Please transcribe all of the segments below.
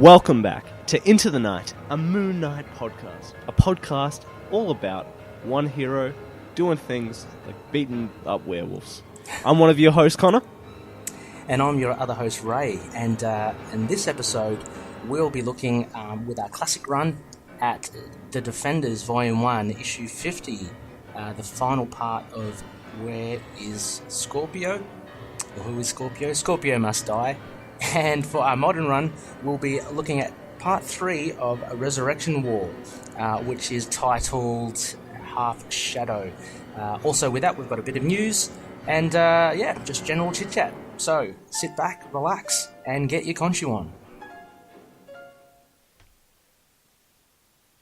Welcome back to Into the Night, a Moon Knight podcast. A podcast all about one hero doing things like beating up werewolves. I'm one of your hosts, Connor. And I'm your other host, Ray. And in this episode, we'll be looking with our classic run at The Defenders Volume 1, Issue 50, the final part of Where is Scorpio? Or who is Scorpio? Scorpio Must Die. And for our modern run, we'll be looking at Part 3 of Resurrection War, which is titled Half Shadow. Also with that, we've got a bit of news and, just general chit-chat. So, sit back, relax, and get your Khonshu on.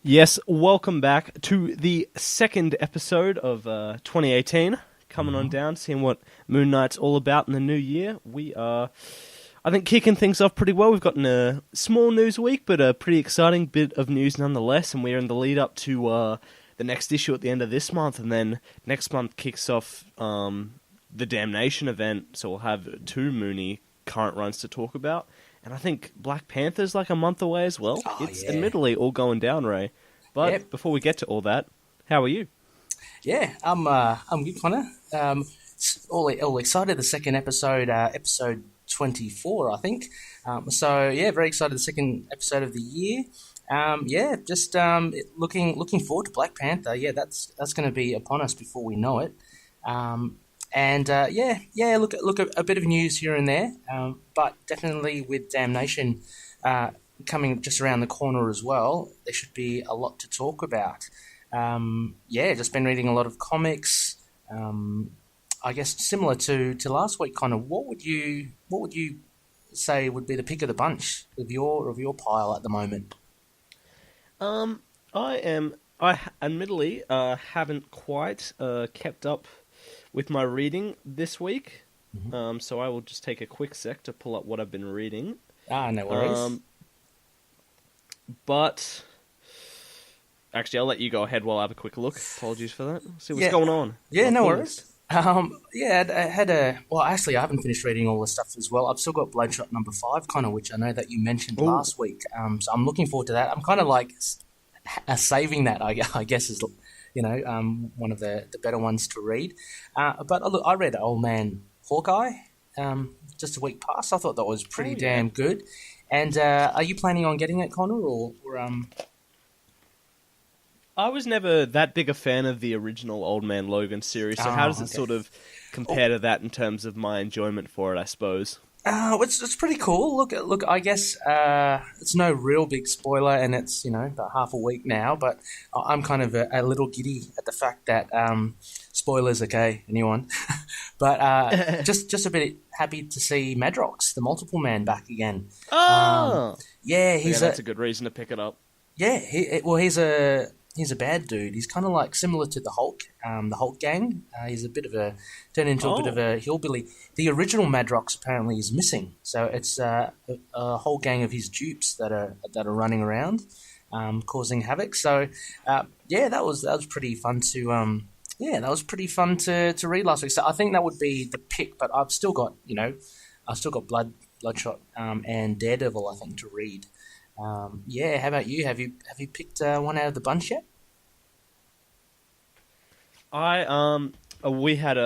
Yes, welcome back to the second episode of 2018. Coming on down, seeing what Moon Knight's all about in the new year. We are, I think, kicking things off pretty well. We've gotten a small news week, but a pretty exciting bit of news nonetheless. And we're in the lead up to the next issue at the end of this month. And then next month kicks off the Damnation event. So we'll have two Mooney current runs to talk about. And I think Black Panther's like a month away as well. It's admittedly all going down, Ray. But before we get to all that, how are you? Yeah, I'm good, Connor. All excited. The second episode, episode 24, I think. Very excited. The second episode of the year. Looking forward to Black Panther. Yeah, that's going to be upon us before we know it. Look, a bit of news here and there, but definitely with Damnation coming just around the corner as well, there should be a lot to talk about. Just been reading a lot of comics. I guess similar to last week, Connor. What would you say would be the pick of the bunch of your pile at the moment? I admittedly haven't quite kept up with my reading this week. So I will just take a quick sec to pull up what I've been reading. No worries. But actually, I'll let you go ahead while I have a quick look. Apologies for that. See what's going on. Yeah, no worries. I haven't finished reading all the stuff as well. I've still got Bloodshot number 5, Connor, which I know that you mentioned last week. So I'm looking forward to that. I'm kind of like saving that, I guess, is one of the better ones to read. But look, I read Old Man Hawkeye just a week past. I thought that was pretty damn good. And are you planning on getting it, Connor, or I was never that big a fan of the original Old Man Logan series, so how does it sort of compare to that in terms of my enjoyment for it, I suppose? It's pretty cool. Look. I guess it's no real big spoiler, and it's about half a week now. But I'm kind of a little giddy at the fact that spoilers, okay, anyone. But just a bit happy to see Madrox, the Multiple Man, back again. That's a good reason to pick it up. Yeah, he's a bad dude. He's kind of like similar to the Hulk gang. He's turned into a bit of a hillbilly. The original Madrox apparently is missing, so it's a whole gang of his dupes that are running around, causing havoc. So that was pretty fun to read last week. So I think that would be the pick, but I've still got Bloodshot and Daredevil, I think, to read. How about you? Have you picked one out of the bunch yet? We had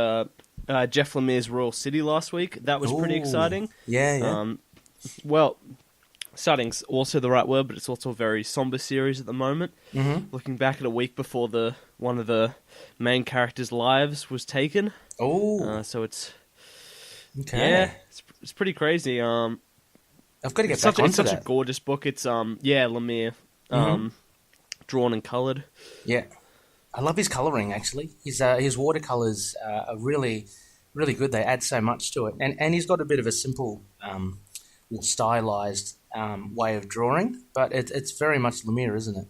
Jeff Lemire's Royal City last week. That was pretty exciting. Yeah. Exciting's also the right word, but it's also a very somber series at the moment. Looking back at a week before one of the main characters' lives was taken. So it's it's pretty crazy. I've got to get back onto that. It's such a gorgeous book. It's Lemire, drawn and coloured. Yeah, I love his colouring. Actually, his watercolours are really, really good. They add so much to it, and he's got a bit of a simple, stylised way of drawing, but it's very much Lemire, isn't it?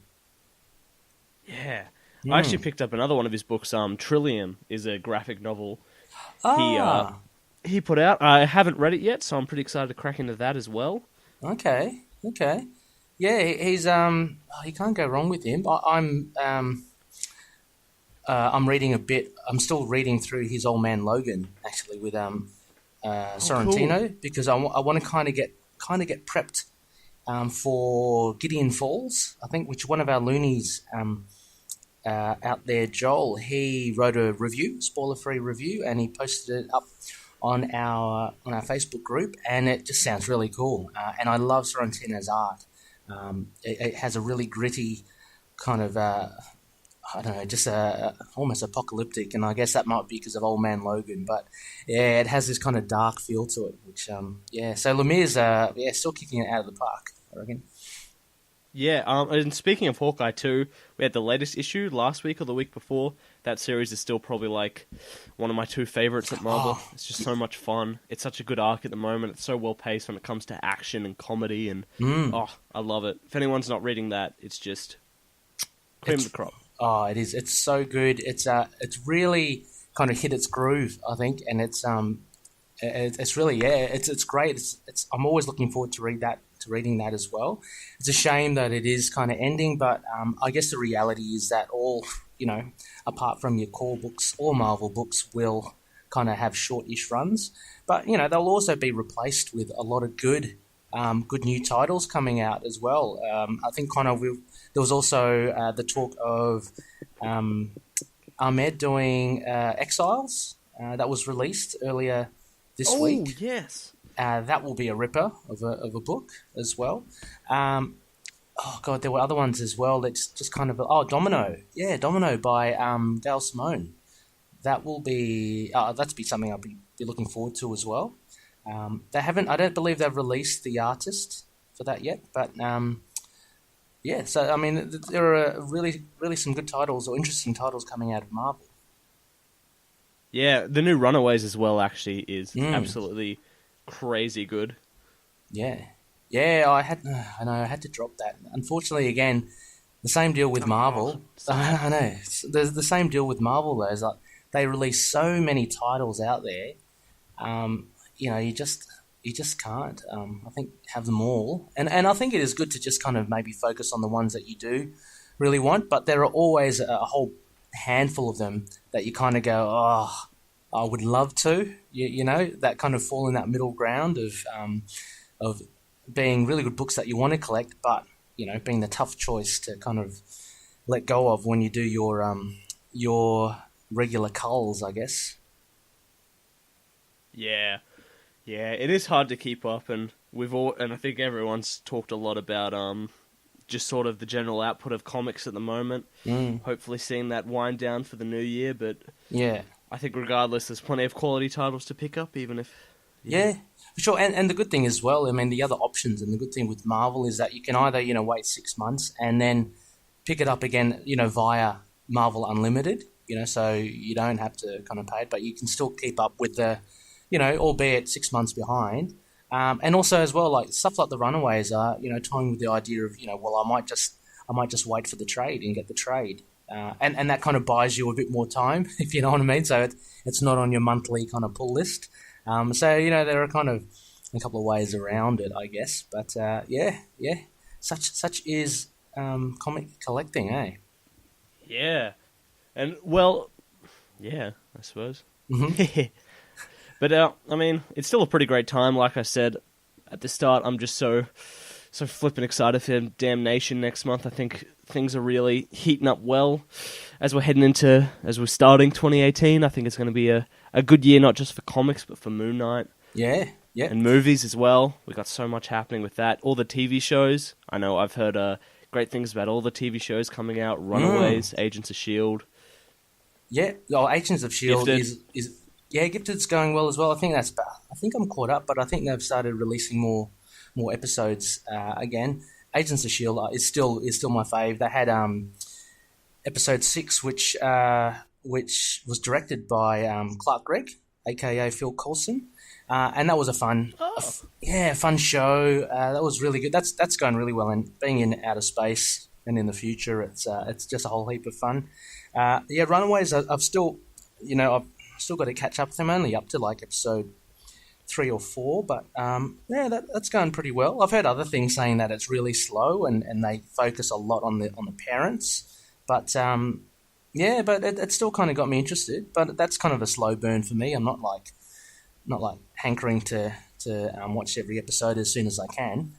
Yeah, I actually picked up another one of his books. Trillium is a graphic novel. He put out. I haven't read it yet, so I'm pretty excited to crack into that as well. Okay. Yeah, he's you can't go wrong with him. I'm reading a bit. I'm still reading through his Old Man Logan actually with Sorrentino, because I want to kind of get prepped for Gideon Falls, I think, which one of our loonies out there, Joel, he wrote a review, spoiler-free review, and he posted it up on our Facebook group, and it just sounds really cool. And I love Sorrentino's art. It has a really gritty kind of, I don't know, just almost apocalyptic, and I guess that might be because of Old Man Logan, but yeah, it has this kind of dark feel to it, which, so Lemire's, still kicking it out of the park, I reckon. Yeah, and speaking of Hawkeye too, we had the latest issue last week or the week before. That series is still probably like one of my 2 favorites at Marvel. It's just so much fun. It's such a good arc at the moment. It's so well paced when it comes to action and comedy, and I love it. If anyone's not reading that, it's just cream of the crop. Oh, it is. It's so good. It's really kind of hit its groove, I think, and it's really it's great. I'm always looking forward to reading that as well. It's a shame that it is kind of ending, but I guess the reality is that all, apart from your core books or Marvel books, will kind of have short-ish runs. But, they'll also be replaced with a lot of good new titles coming out as well. I think there was also the talk of Ahmed doing Exiles that was released earlier this week. Oh, yes. That will be a ripper of a book as well. There were other ones as well. That's just kind of Domino. Yeah, Domino by Gail Simone. That will be that's be something I'll be looking forward to as well. I don't believe they've released the artist for that yet, but so I mean there are really some good titles or interesting titles coming out of Marvel. Yeah, the new Runaways as well actually is absolutely crazy good. Yeah, I had to drop that. Unfortunately, again, the same deal with Marvel. I know. There's the same deal with Marvel though. Is like they release so many titles out there. You just can't. I think have them all, and I think it is good to just kind of maybe focus on the ones that you do really want. But there are always a whole handful of them that you kind of go, oh, I would love to, that kind of fall in that middle ground of being really good books that you want to collect, but being the tough choice to kind of let go of when you do your regular culls, I guess. Yeah, it is hard to keep up, and I think everyone's talked a lot about just sort of the general output of comics at the moment. Hopefully seeing that wind down for the new year, but yeah, I think regardless, there's plenty of quality titles to pick up, even if... Yeah, for sure. And the good thing as well, I mean, the other options and the good thing with Marvel is that you can either, wait 6 months and then pick it up again, via Marvel Unlimited, so you don't have to kind of pay it, but you can still keep up with the, albeit 6 months behind. And also as well, like stuff like the Runaways are, toying with the idea of, I might just wait for the trade and get the trade. And that kind of buys you a bit more time, if you know what I mean. So it's not on your monthly kind of pull list. There are kind of a couple of ways around it, I guess. But such is comic collecting, eh? Yeah, and well, yeah, I suppose. Mm-hmm. But I mean, it's still a pretty great time. Like I said at the start, I'm just so flippin' excited for Damnation next month. I think things are really heating up well as we're starting 2018. I think it's going to be a good year, not just for comics, but for Moon Knight. Yeah. And movies as well. We've got so much happening with that. All the TV shows. I know I've heard great things about all the TV shows coming out. Runaways, Agents of S.H.I.E.L.D. Yeah. Agents of S.H.I.E.L.D. is Gifted's going well as well. I think I'm caught up, but I think they've started releasing more episodes again. Agents of S.H.I.E.L.D. is still my fave. They had episode 6, which was directed by Clark Gregg, aka Phil Coulson, and that was a fun show. That was really good. That's going really well, and being in outer space and in the future, it's just a whole heap of fun. Runaways. I've still got to catch up with them. Only up to like episode 3 or 4, but that's going pretty well. I've heard other things saying that it's really slow and they focus a lot on the parents, but it still kind of got me interested. But that's kind of a slow burn for me. I'm not like hankering to watch every episode as soon as I can.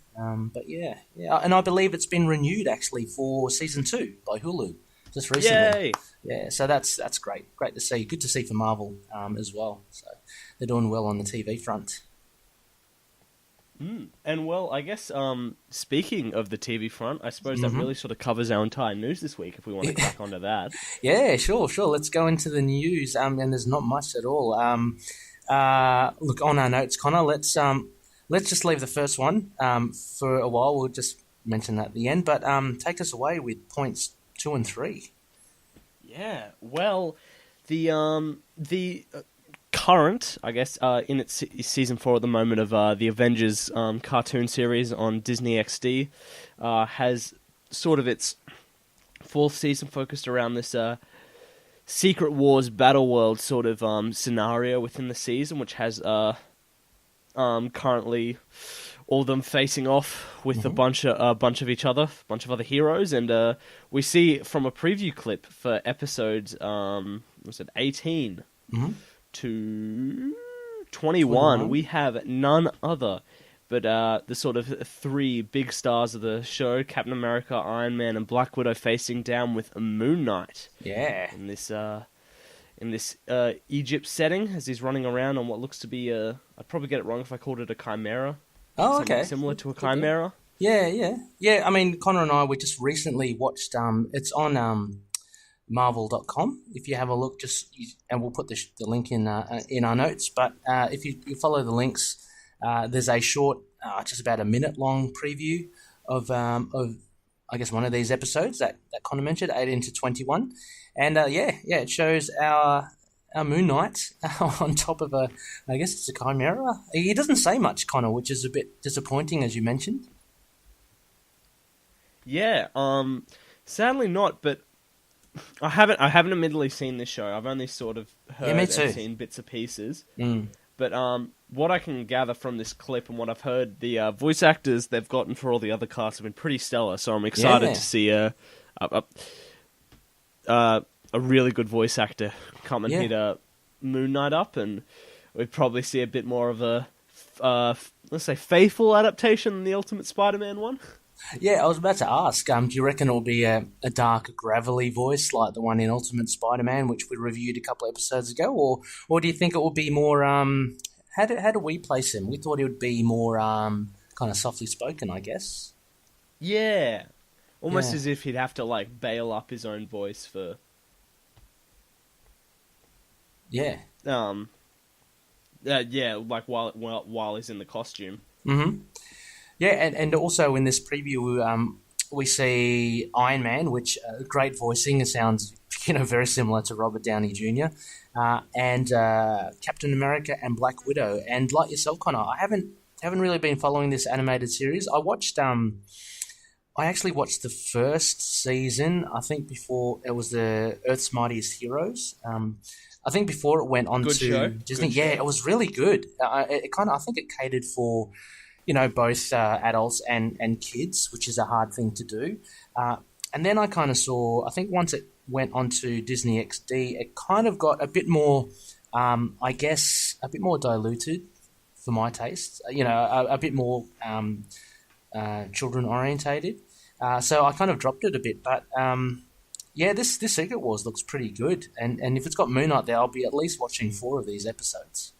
But yeah, and I believe it's been renewed actually for season 2 by Hulu just recently. Yay! Yeah, so that's great. Great to see. Good to see for Marvel as well. So they're doing well on the TV front. And well, I guess speaking of the TV front, I suppose that really sort of covers our entire news this week. If we want to crack onto that, yeah, sure. Let's go into the news. And there's not much at all. Look, on our notes, Connor. Let's just leave the first one for a while. We'll just mention that at the end. But take us away with points 2 and 3. Yeah. Well, the current, I guess, in its season 4 at the moment of the Avengers cartoon series on Disney XD, has sort of its 4th season focused around this Secret Wars Battle World sort of scenario within the season, which has currently all of them facing off with a bunch of other heroes, and we see from a preview clip for episodes 18 to 21, we have none other but the sort of 3 big stars of the show, Captain America, Iron Man, and Black Widow, facing down with Moon Knight. Yeah. In this Egypt setting, as he's running around on what looks to be I'd probably get it wrong if I called it a Chimera. Oh, okay. Similar to a Chimera. Yeah. I mean, Connor and I, we just recently watched. It's on Marvel.com. If you have a look, and we'll put the link in our notes. But if you follow the links, there's a short, just about a minute long preview of I guess one of these episodes that Connor mentioned, 18 to 21, and it shows our Moon Knight on top of I guess it's a Chimera. He doesn't say much, Connor, which is a bit disappointing, as you mentioned. Yeah, sadly not, but I haven't admittedly seen this show. I've only sort of heard and seen bits and pieces. But what I can gather from this clip and what I've heard, the voice actors they've gotten for all the other casts have been pretty stellar. So I'm excited to see a really good voice actor come and hit Moon Knight up, and we'd probably see a bit more of a let's say faithful adaptation than the Ultimate Spider-Man one. Yeah, I was about to ask, do you reckon it'll be a dark, gravelly voice like the one in Ultimate Spider-Man, which we reviewed a couple of episodes ago, or do you think it will be more, how do we place him? We thought it would be more kind of softly spoken, I guess. Yeah. Almost as if he'd have to, like, bail up his own voice for... Yeah. Like while he's in the costume. Mm-hmm. Yeah, and also in this preview, we see Iron Man, which great voicing. It sounds very similar to Robert Downey Jr. And Captain America and Black Widow. And like yourself, Connor, I haven't really been following this animated series. I actually watched the first season. I think before it was the Earth's Mightiest Heroes. I think before it went on to Disney. Yeah, it was really good. I think it catered for both adults and kids, which is a hard thing to do. And then I kind of saw, I think once it went onto Disney XD, it kind of got a bit more, I guess, a bit more diluted for my taste. A bit more children orientated. So I kind of dropped it a bit. But this Secret Wars looks pretty good. And if it's got Moon Knight there, I'll be at least watching 4 of these episodes.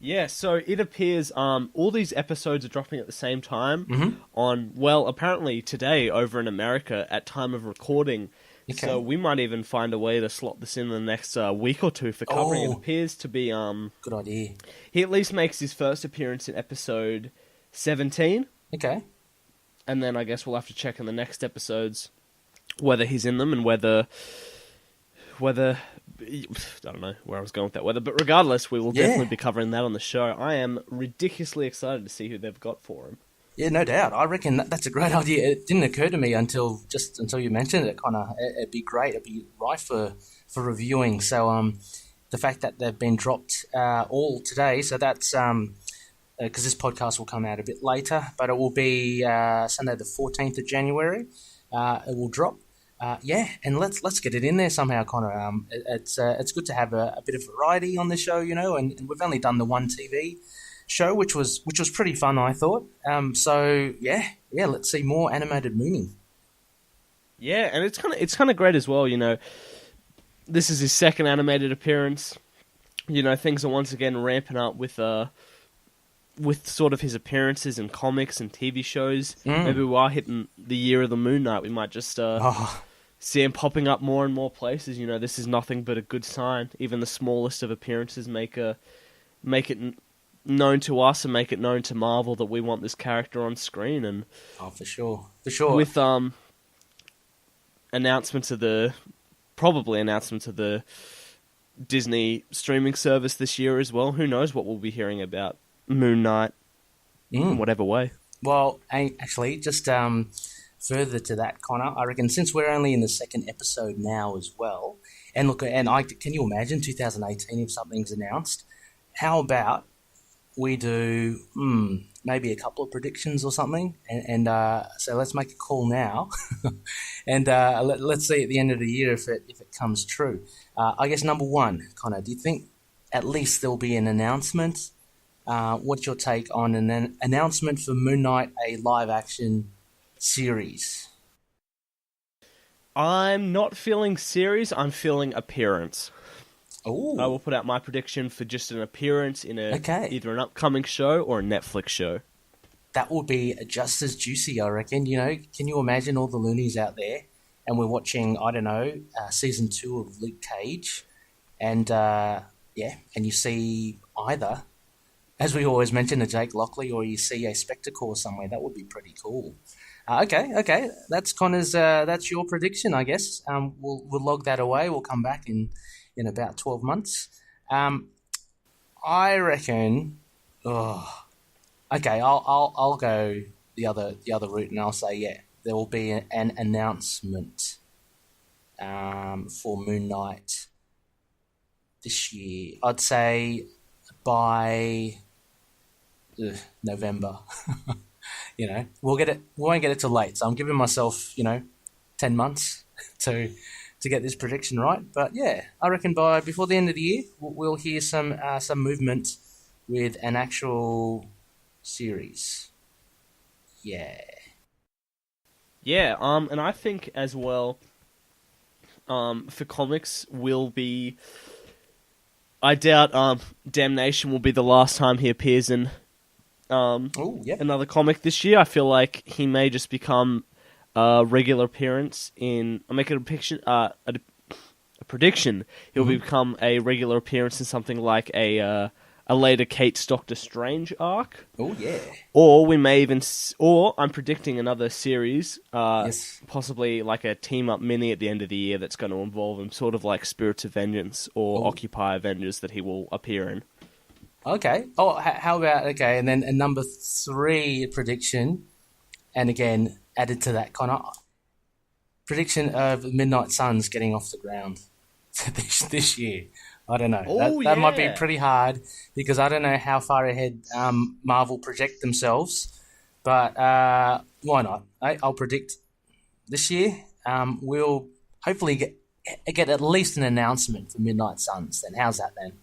Yeah, so it appears all these episodes are dropping at the same time on, apparently today over in America at time of recording. Okay. So we might even find a way to slot this in the next week or two for covering. It appears to be... good idea. He at least makes his first appearance in episode 17. Okay. And then I guess we'll have to check in the next episodes whether he's in them and whether... I don't know where I was going with that weather, but regardless, we will definitely be covering that on the show. I am ridiculously excited to see who they've got for him. Yeah, no doubt. I reckon that's a great idea. It didn't occur to me until you mentioned it, Connor. It'd be great. It'd be right for reviewing. So the fact that they've been dropped all today, so that's because this podcast will come out a bit later, but it will be Sunday the 14th of January. It will drop. And let's get it in there somehow, Connor. It's good to have a bit of variety on the show, and we've only done the one TV show, which was pretty fun, I thought. So yeah, let's see more animated Mooney. Yeah, and it's kind of great as well. This is his second animated appearance. Things are once again ramping up with sort of his appearances in comics and TV shows. Maybe we are hitting the year of the Moon Knight. We might just see him popping up more and more places. This is nothing but a good sign. Even the smallest of appearances make it known to us and make it known to Marvel that we want this character on screen. And for sure. With announcements of the Disney streaming service this year as well. Who knows what we'll be hearing about Moon Knight in whatever way. Well, actually, just further to that, Connor, I reckon since we're only in the second episode now as well, and look, can you imagine 2018 if something's announced? How about we do maybe a couple of predictions or something, and so let's make a call now, and let's see at the end of the year if it comes true. I guess number one, Connor, do you think at least there'll be an announcement? What's your take on an announcement for Moon Knight, a live-action series? I'm not feeling series, I'm feeling appearance. Ooh. I will put out my prediction for just an appearance in either an upcoming show or a Netflix show. That would be just as juicy, I reckon. Can you imagine all the loonies out there? And we're watching, I don't know, season 2 of Luke Cage. And, and you see either, as we always mention, a Jake Lockley, or you see a Spectacle somewhere. That would be pretty cool. Okay. That's Connor's, that's your prediction, I guess. We'll log that away. We'll come back in about 12 months. I reckon. Okay, I'll go the other route, and I'll say there will be an announcement for Moon Knight this year. I'd say by November. We'll get it. We won't get it till late, so I'm giving myself 10 months to get this prediction right. But yeah, I reckon before the end of the year, we'll hear some movement with an actual series. Yeah. Yeah, and I think as well, for comics will be, I doubt Damnation will be the last time he appears in another comic this year. I feel like he may just become a regular appearance in. I'll make it a prediction. He'll become a regular appearance in something like a later Kate's Doctor Strange arc. Oh yeah. Or we may even, I'm predicting another series, Yes. possibly like a team up mini at the end of the year that's going to involve him, sort of like Spirits of Vengeance or Occupy Avengers that he will appear in. Okay. Oh, how about and then a number 3 prediction, and again added to that, Connor, prediction of Midnight Suns getting off the ground this year. I don't know. That might be pretty hard because I don't know how far ahead Marvel project themselves, but why not? I'll predict this year we'll hopefully get at least an announcement for Midnight Suns. Then how's that then?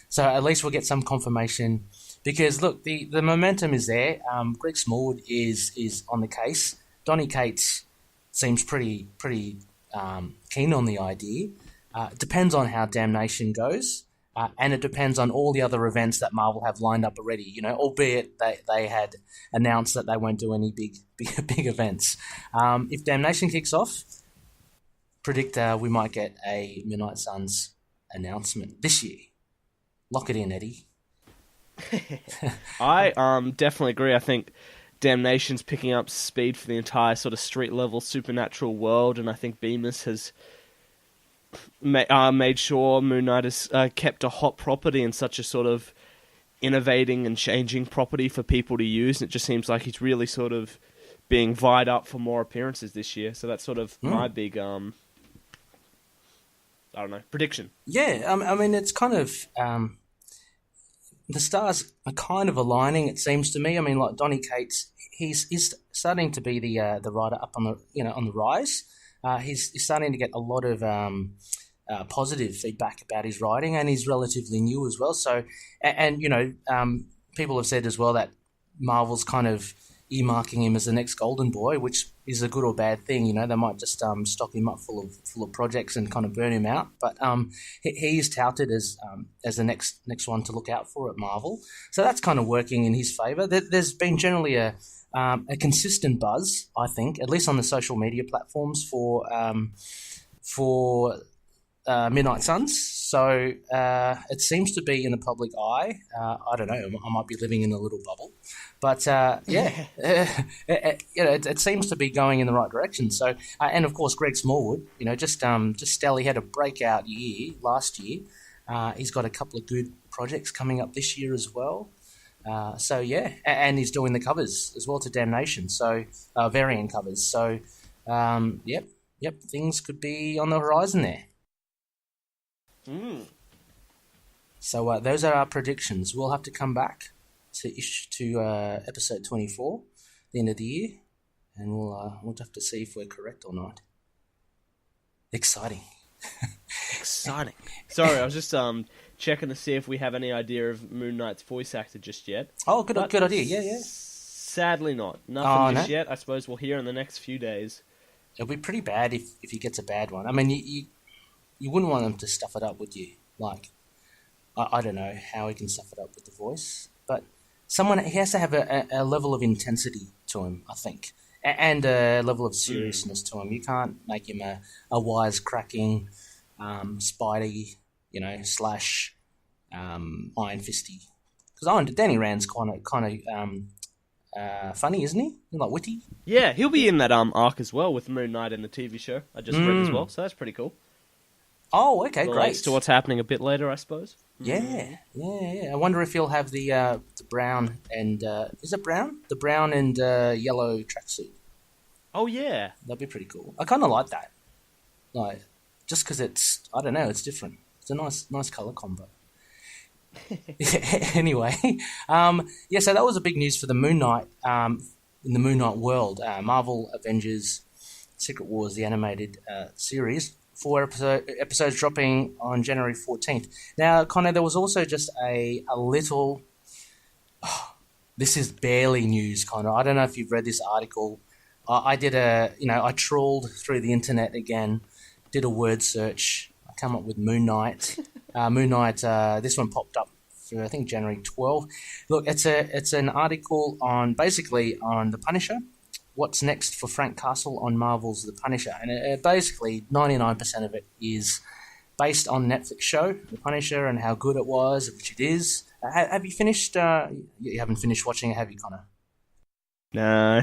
So at least we'll get some confirmation because look, the momentum is there. Greg Smallwood is on the case. Donny Cates seems pretty keen on the idea. Depends on how Damnation goes, and it depends on all the other events that Marvel have lined up already. Albeit they had announced that they won't do any big events. If Damnation kicks off, predict we might get a Midnight Suns announcement this year. Lock it in, Eddie. I definitely agree. I think Damnation's picking up speed for the entire sort of street level supernatural world, and I think Bemis has made sure Moon Knight has kept a hot property and such a sort of innovating and changing property for people to use. It just seems like he's really sort of being vied up for more appearances this year. So that's sort of my big, prediction. Yeah, I mean, it's kind of the stars are kind of aligning. It seems to me. I mean, like Donny Cates, he's starting to be the writer up on the rise. He's starting to get a lot of positive feedback about his writing, and he's relatively new as well. So, and people have said as well that Marvel's kind of earmarking him as the next Golden Boy, which is a good or bad thing. You know, they might just stock him up full of projects and kind of burn him out. But he is touted as the next one to look out for at Marvel. So that's kind of working in his favour. There's been generally a consistent buzz, I think, at least on the social media platforms for Midnight Suns. So it seems to be in the public eye. I don't know. I might be living in a little bubble, but it seems to be going in the right direction. So and of course, Greg Smallwood, just stellar. He had a breakout year last year. He's got a couple of good projects coming up this year as well. So yeah, and he's doing the covers as well to Damnation. So variant covers. So yep, things could be on the horizon there. So those are our predictions. We'll have to come back to episode 24, the end of the year, and we'll have to see if we're correct or not. Exciting. Exciting. Sorry, I was just checking to see if we have any idea of Moon Knight's voice actor just yet. Oh, good idea. Yeah. Sadly not. Nothing just yet. I suppose we'll hear in the next few days. It'll be pretty bad if he gets a bad one. I mean, you wouldn't want him to stuff it up, would you? Like, I don't know how he can stuff it up with the voice, but he has to have a level of intensity to him, I think, and a level of seriousness to him. You can't make him a wisecracking, Spidey, slash Iron Fisty. Because Danny Rand's kind of funny, isn't he? Like witty. Yeah, he'll be in that arc as well with Moon Knight in the TV show. I just read as well, so that's pretty cool. Oh, okay, Relates great. to what's happening a bit later, I suppose. Yeah. I wonder if he'll have the brown and is it brown? The brown and yellow tracksuit. Oh yeah, that'd be pretty cool. I kind of like that. Like, just because it's different. It's a nice color combo. Anyway, so that was a big news for the Moon Knight in the Moon Knight world. Marvel Avengers Secret Wars, the animated series. 4 episodes dropping on January 14th. Now, Connor, there was also just a little... this is barely news, Connor. I don't know if you've read this article. I did I trawled through the internet again, did a word search. I come up with Moon Knight. Moon Knight, this one popped up for, I think, January 12th. Look, it's an article on The Punisher. What's next for Frank Castle on Marvel's The Punisher? And basically, 99% of it is based on Netflix show, The Punisher, and how good it was, which it is. Have you finished? You haven't finished watching it, have you, Connor? No.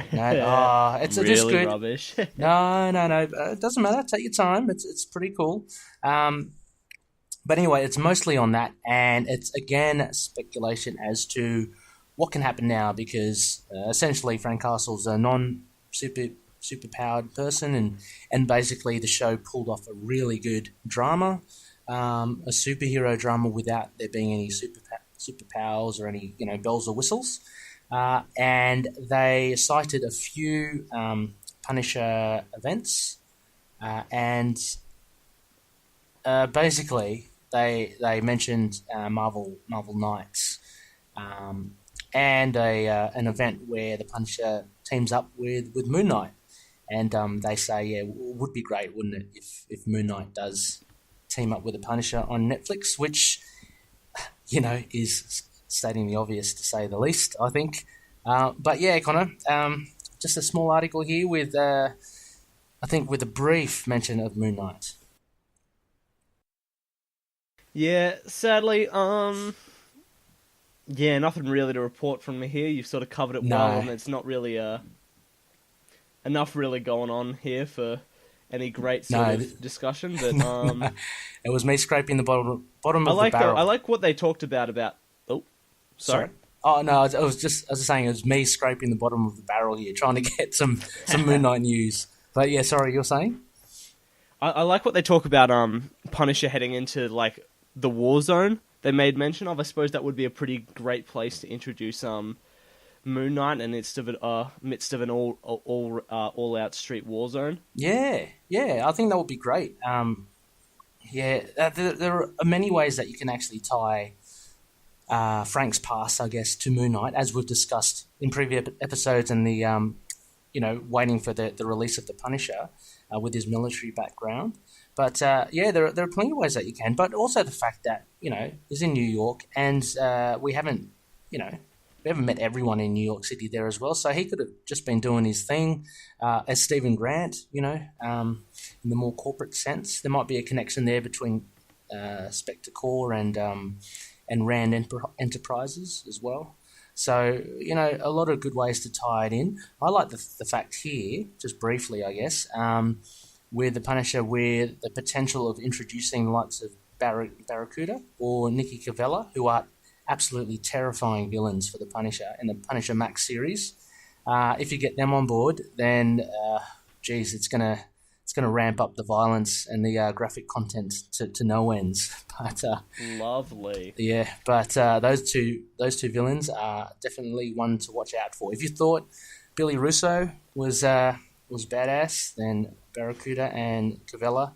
It's really just good. Rubbish. No. It doesn't matter. Take your time. It's pretty cool. But anyway, it's mostly on that, and it's again speculation as to what can happen now, because essentially Frank Castle's a non-super-powered person, and basically the show pulled off a really good drama, a superhero drama without there being any superpowers or any bells or whistles, and they cited a few Punisher events, and basically they mentioned Marvel Knights. And an event where the Punisher teams up with Moon Knight. And they say, it would be great, wouldn't it, if Moon Knight does team up with the Punisher on Netflix, which, is stating the obvious, to say the least, I think. But yeah, Connor, just a small article here with, I think, with a brief mention of Moon Knight. Yeah, sadly, yeah, nothing really to report from me here. You've sort of covered it well, and it's not really enough really going on here for any great sort of discussion. But it was me scraping the bottom of the barrel. I like what they talked about. Oh, sorry. Oh no, I was just saying it was me scraping the bottom of the barrel here, trying to get some Moon Knight news. But yeah, sorry, you're saying? I like what they talk about. Punisher heading into like the war zone. They made mention of. I suppose that would be a pretty great place to introduce Moon Knight in the midst of an all out street war zone. Yeah, I think that would be great. There are many ways that you can actually tie Frank's past, I guess, to Moon Knight, as we've discussed in previous episodes, and the waiting for the release of the Punisher with his military background. But there are plenty of ways that you can. But also the fact that he's in New York, and we haven't met everyone in New York City there as well. So he could have just been doing his thing as Stephen Grant, in the more corporate sense. There might be a connection there between Spectre Corps and Rand Enterprises as well. So, a lot of good ways to tie it in. I like the fact here, just briefly, I guess, with the Punisher, with the potential of introducing the likes of Barracuda or Nikki Cavella, who are absolutely terrifying villains for the Punisher in the Punisher Max series. If you get them on board, then, it's gonna ramp up the violence and the graphic content to no ends. But lovely. Yeah, but those two villains are definitely one to watch out for. If you thought Billy Russo was badass, then Barracuda and Cavella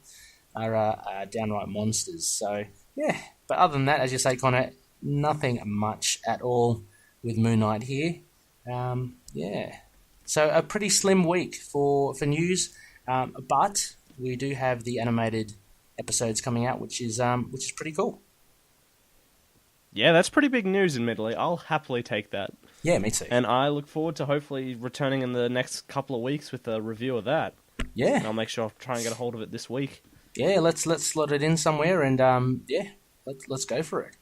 are downright monsters. So yeah, but other than that, as you say, Connor, nothing much at all with Moon Knight here. So a pretty slim week for news. But we do have the animated episodes coming out, which is pretty cool. Yeah, that's pretty big news, admittedly. I'll happily take that. Yeah, me too. And I look forward to hopefully returning in the next couple of weeks with a review of that. Yeah. And I'll make sure I'll try and get a hold of it this week. Yeah, let's slot it in somewhere, and let's go for it.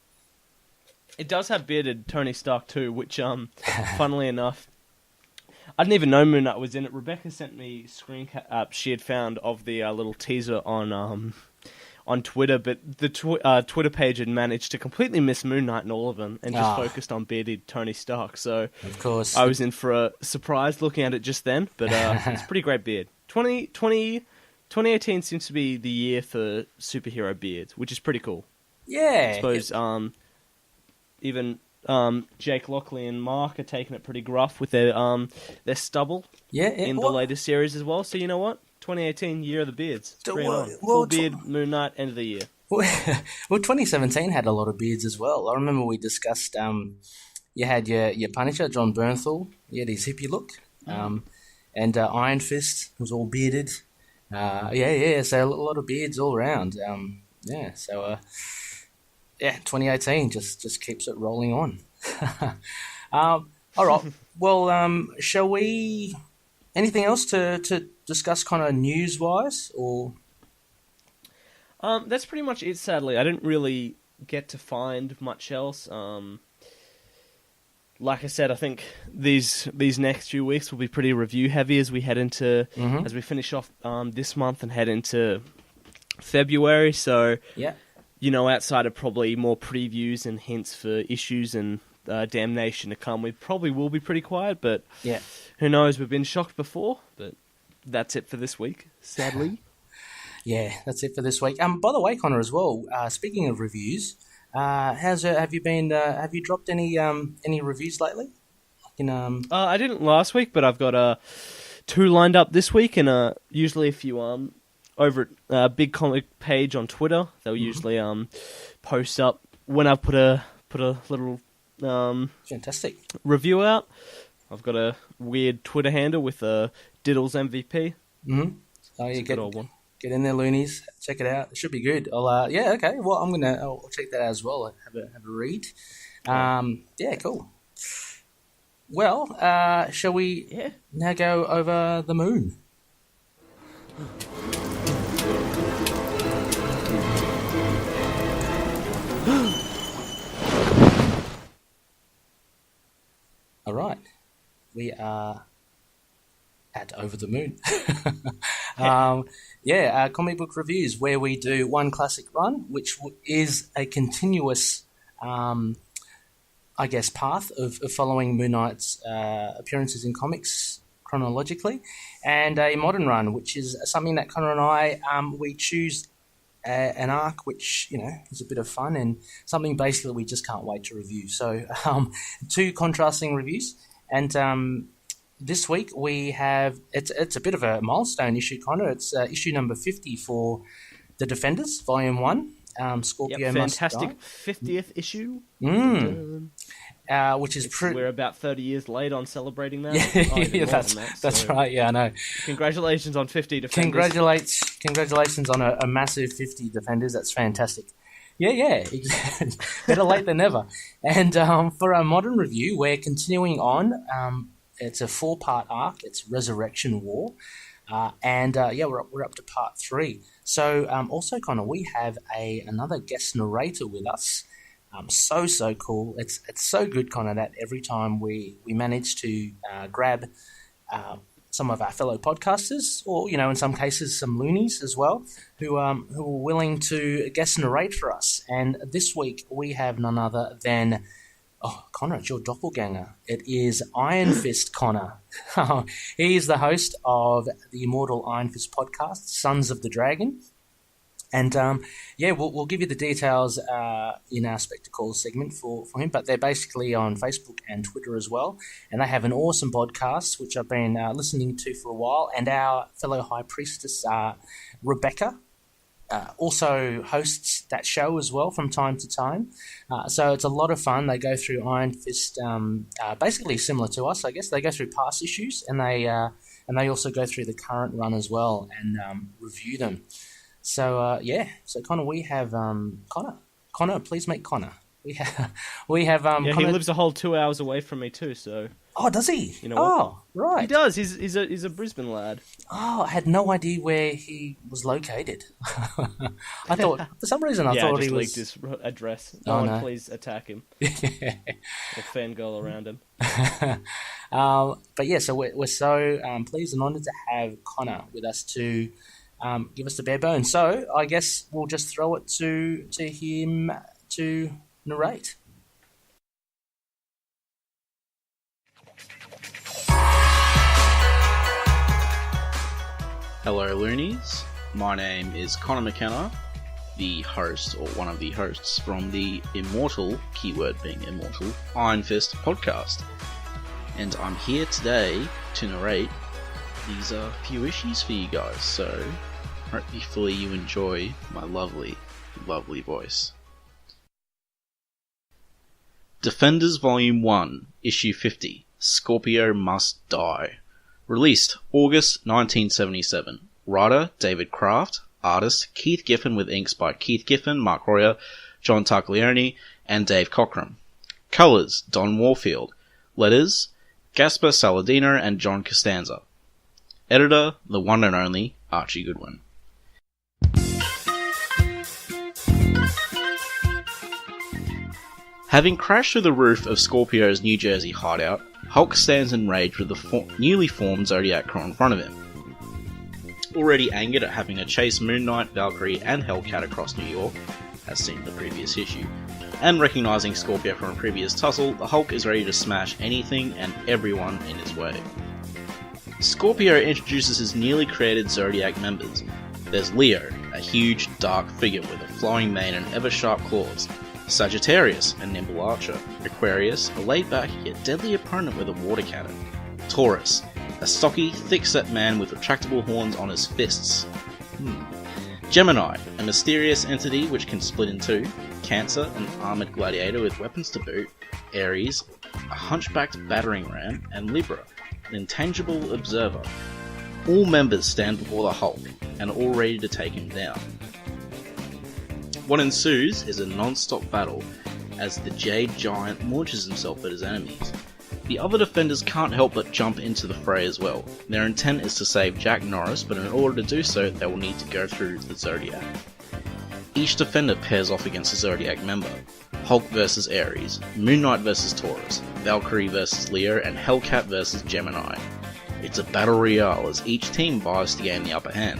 It does have bearded Tony Stark too, which funnily enough, I didn't even know Moon Knight was in it. Rebecca sent me screen cap she had found of the little teaser on Twitter, but the Twitter page had managed to completely miss Moon Knight and all of them, and just focused on bearded Tony Stark. So of course, I was in for a surprise looking at it just then. But it's a pretty great beard. 2018 seems to be the year for superhero beards, which is pretty cool. Yeah, I suppose even Jake Lockley and Mark are taking it pretty gruff with their stubble in the latest series as well. So you know what? 2018, year of the beards. Full beard, Moon Knight, end of the year. Well, 2017 had a lot of beards as well. I remember we discussed, you had your Punisher, John Bernthal. He had his hippie look. And Iron Fist was all bearded. So a lot of beards all around. 2018 just keeps it rolling on. All right. Well, shall we... Anything else to discuss kind of news-wise? Or that's pretty much it, sadly. I didn't really get to find much else. Like I said, I think these next few weeks will be pretty review-heavy as we head into... As we finish off this month and head into February. So... Yeah. Outside of probably more previews and hints for issues and Damnation to come, we probably will be pretty quiet, but who knows, we've been shocked before, but that's it for this week, sadly. Yeah, that's it for this week. By the way, Connor, as well, speaking of reviews, have you dropped any reviews lately? I didn't last week, but I've got 2 lined up this week, and usually if you over at Big Comic page on Twitter, they'll usually post up when I put a little fantastic review out. I've got a weird Twitter handle with Diddles MVP. Oh, yeah, get in there, Loonies. Check it out. It should be good. Okay. Well, I'll check that out as well. Have a read. Cool. Well, shall we now go over the moon? All right, we are at Over the Moon. Comic book reviews, where we do one classic run, which is a continuous, path of following Moon Knight's appearances in comics chronologically, and a modern run, which is something that Connor and I, we choose an arc which, is a bit of fun and something basically we just can't wait to review. So 2 contrasting reviews, and this week we have, it's a bit of a milestone issue, Connor. It's issue number 50 for The Defenders, Volume 1, Scorpio fantastic Must Die. 50th issue. Which is we're about 30 years late on celebrating that. That's right. Yeah, I know. Congratulations on 50 Defenders. Congratulations on a massive 50 Defenders. That's fantastic. Yeah. Better late than never. And for our modern review, we're continuing on. It's a 4-part arc. It's Resurrection War. We're up to part 3. So also, Connor, we have another guest narrator with us. So cool. It's so good, Connor, that every time we manage to grab some of our fellow podcasters, or in some cases some loonies as well, who are willing to guest narrate for us. And this week we have none other than Connor, it's your doppelganger. It is Iron Fist Connor. He is the host of the Immortal Iron Fist Podcast, Sons of the Dragon. And we'll give you the details in our Spectacles segment for him, but they're basically on Facebook and Twitter as well. And they have an awesome podcast, which I've been listening to for a while. And our fellow High Priestess, Rebecca, also hosts that show as well from time to time. So it's a lot of fun. They go through Iron Fist, basically similar to us, I guess. They go through past issues, and they also go through the current run as well and review them. So so Connor, we have Connor, please make Connor. We have Connor... he lives a whole 2 hours away from me too. So does he? You know what? Right. He does. He's a Brisbane lad. I had no idea where he was located. I thought for some reason I thought he was. leaked his address. No. Please attack him. Or fangirl around him. But yeah, so we're so pleased and honoured to have Connor with us to give us the bare bones. So I guess we'll just throw it to him to narrate. Hello Loonies, my name is Connor McKenna, the host, or one of the hosts from the Immortal, keyword being Immortal, Iron Fist Podcast. And I'm here today to narrate these few issues for you guys, so hopefully you enjoy my lovely voice. Defenders Volume 1, Issue 50, Scorpio Must Die. Released August 1977. Writer David Kraft. Artist Keith Giffen with inks by Keith Giffen, Mark Royer, John Tartaglione, and Dave Cockrum. Colours Don Warfield. Letters Gaspar Saladino and John Costanza. Editor the one and only Archie Goodwin. Having crashed through the roof of Scorpio's New Jersey hideout, Hulk stands enraged with the newly formed Zodiac crew in front of him. Already angered at having to chase Moon Knight, Valkyrie, and Hellcat across New York, as seen in the previous issue, and recognising Scorpio from a previous tussle, the Hulk is ready to smash anything and everyone in his way. Scorpio introduces his newly created Zodiac members. There's Leo, a huge, dark figure with a flowing mane and ever-sharp claws. Sagittarius, a nimble archer. Aquarius, a laid-back yet deadly opponent with a water cannon. Taurus, a stocky, thick-set man with retractable horns on his fists. Gemini, a mysterious entity which can split in two. Cancer, an armoured gladiator with weapons to boot. Aries, a hunchbacked battering ram. And Libra, an intangible observer. All members stand before the Hulk, and are all ready to take him down. What ensues is a non-stop battle as the Jade Giant launches himself at his enemies. The other defenders can't help but jump into the fray as well. Their intent is to save Jack Norris, but in order to do so, they will need to go through the Zodiac. Each defender pairs off against a Zodiac member. Hulk vs Aries, Moon Knight vs Taurus, Valkyrie vs Leo, and Hellcat vs Gemini. It's a battle royale as each team vies to gain the upper hand.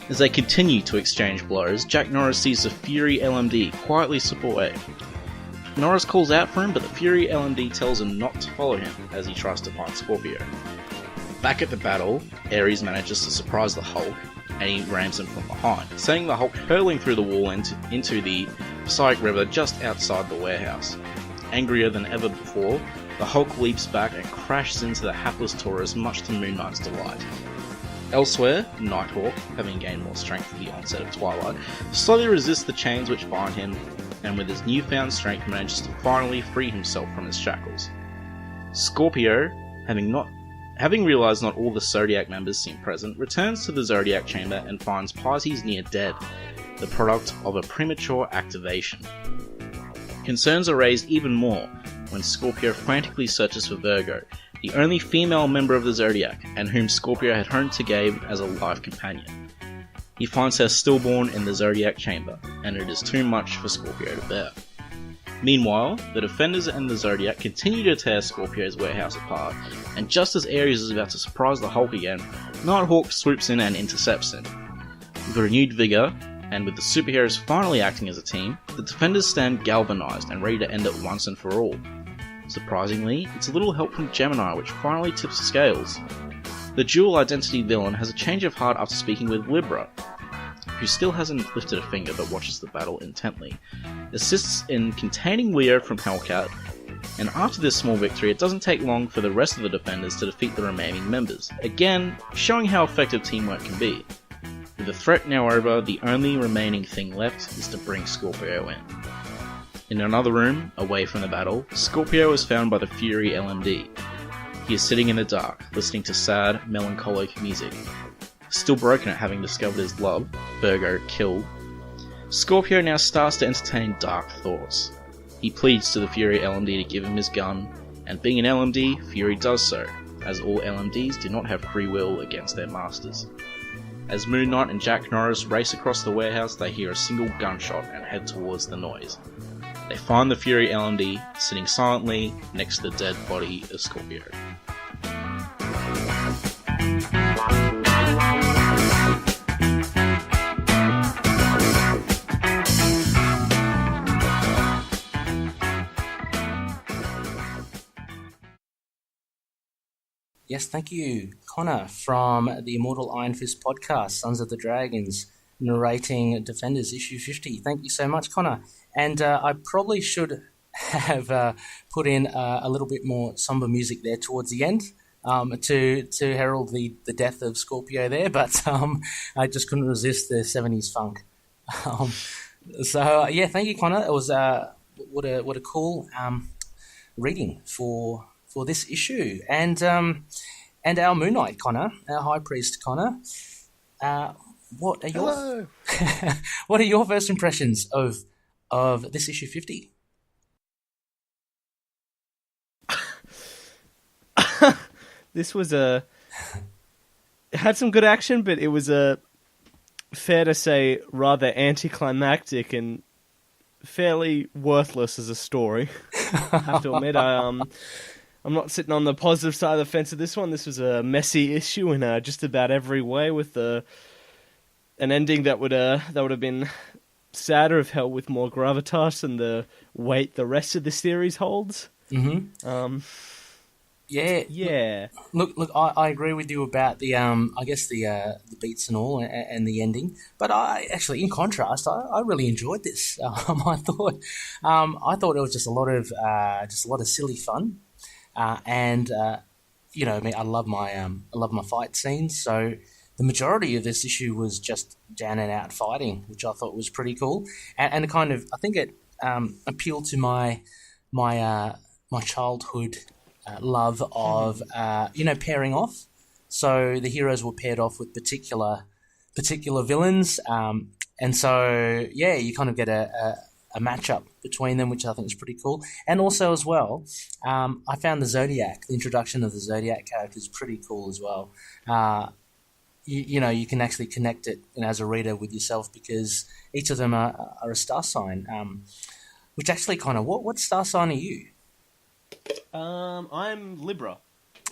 As they continue to exchange blows, Jack Norris sees the Fury LMD quietly support A. Norris calls out for him, but the Fury LMD tells him not to follow him as he tries to find Scorpio. Back at the battle, Ares manages to surprise the Hulk, and he rams him from behind, sending the Hulk hurtling through the wall into the Passaic River just outside the warehouse. Angrier than ever before, the Hulk leaps back and crashes into the hapless Taurus, much to Moon Knight's delight. Elsewhere, Nighthawk, having gained more strength at the onset of Twilight, slowly resists the chains which bind him, and with his newfound strength manages to finally free himself from his shackles. Scorpio, having realised not all the Zodiac members seem present, returns to the Zodiac Chamber and finds Pisces near dead, the product of a premature activation. Concerns are raised even more when Scorpio frantically searches for Virgo, the only female member of the Zodiac, and whom Scorpio had hoped to gain as a life companion. He finds her stillborn in the Zodiac Chamber, and it is too much for Scorpio to bear. Meanwhile, the Defenders and the Zodiac continue to tear Scorpio's warehouse apart, and just as Ares is about to surprise the Hulk again, Nighthawk swoops in and intercepts him. With renewed vigour, and with the superheroes finally acting as a team, the Defenders stand galvanised and ready to end it once and for all. Surprisingly, it's a little help from Gemini which finally tips the scales. The dual identity villain has a change of heart after speaking with Libra, who still hasn't lifted a finger but watches the battle intently, assists in containing Leo from Hellcat, and after this small victory it doesn't take long for the rest of the Defenders to defeat the remaining members, again showing how effective teamwork can be. With the threat now over, the only remaining thing left is to bring Scorpio in. In another room, away from the battle, Scorpio is found by the Fury LMD. He is sitting in the dark, listening to sad, melancholic music. Still broken at having discovered his love, Virgo, killed, Scorpio now starts to entertain dark thoughts. He pleads to the Fury LMD to give him his gun, and being an LMD, Fury does so, as all LMDs do not have free will against their masters. As Moon Knight and Jack Norris race across the warehouse, they hear a single gunshot and head towards the noise. They find the Fury LMD sitting silently next to the dead body of Scorpio. Yes, thank you, Connor, from the Immortal Iron Fist Podcast, Sons of the Dragons, narrating Defenders issue 50. Thank you so much, Connor. And I probably should have put in a little bit more somber music there towards the end to herald the death of Scorpio there, but I just couldn't resist the 70s funk. Yeah, thank you, Connor. It was what a cool reading for this issue, and our Moon Knight, Connor, our High Priest, Connor. What are your first impressions of this issue 50? This was it had some good action, but it was fair to say rather anticlimactic and fairly worthless as a story. I have to admit, I'm not sitting on the positive side of the fence of this one. This was a messy issue in just about every way, with an ending that would have been sadder if held with more gravitas and the weight the rest of the series holds. Mm-hmm. Yeah. Look, I agree with you about the I guess the beats and all and the ending. But I actually, in contrast, I really enjoyed this. I thought it was just a lot of silly fun. You know, I mean, I love my fight scenes. So the majority of this issue was just down and out fighting, which I thought was pretty cool, and kind of, I think it appealed to my childhood love of pairing off. So the heroes were paired off with particular villains, and so yeah, you kind of get a matchup between them, which I think is pretty cool. And also as well, I found the introduction of the Zodiac characters pretty cool as well. You can actually connect it as a reader with yourself, because each of them are a star sign. Which actually, kind of, what star sign are you? I'm Libra.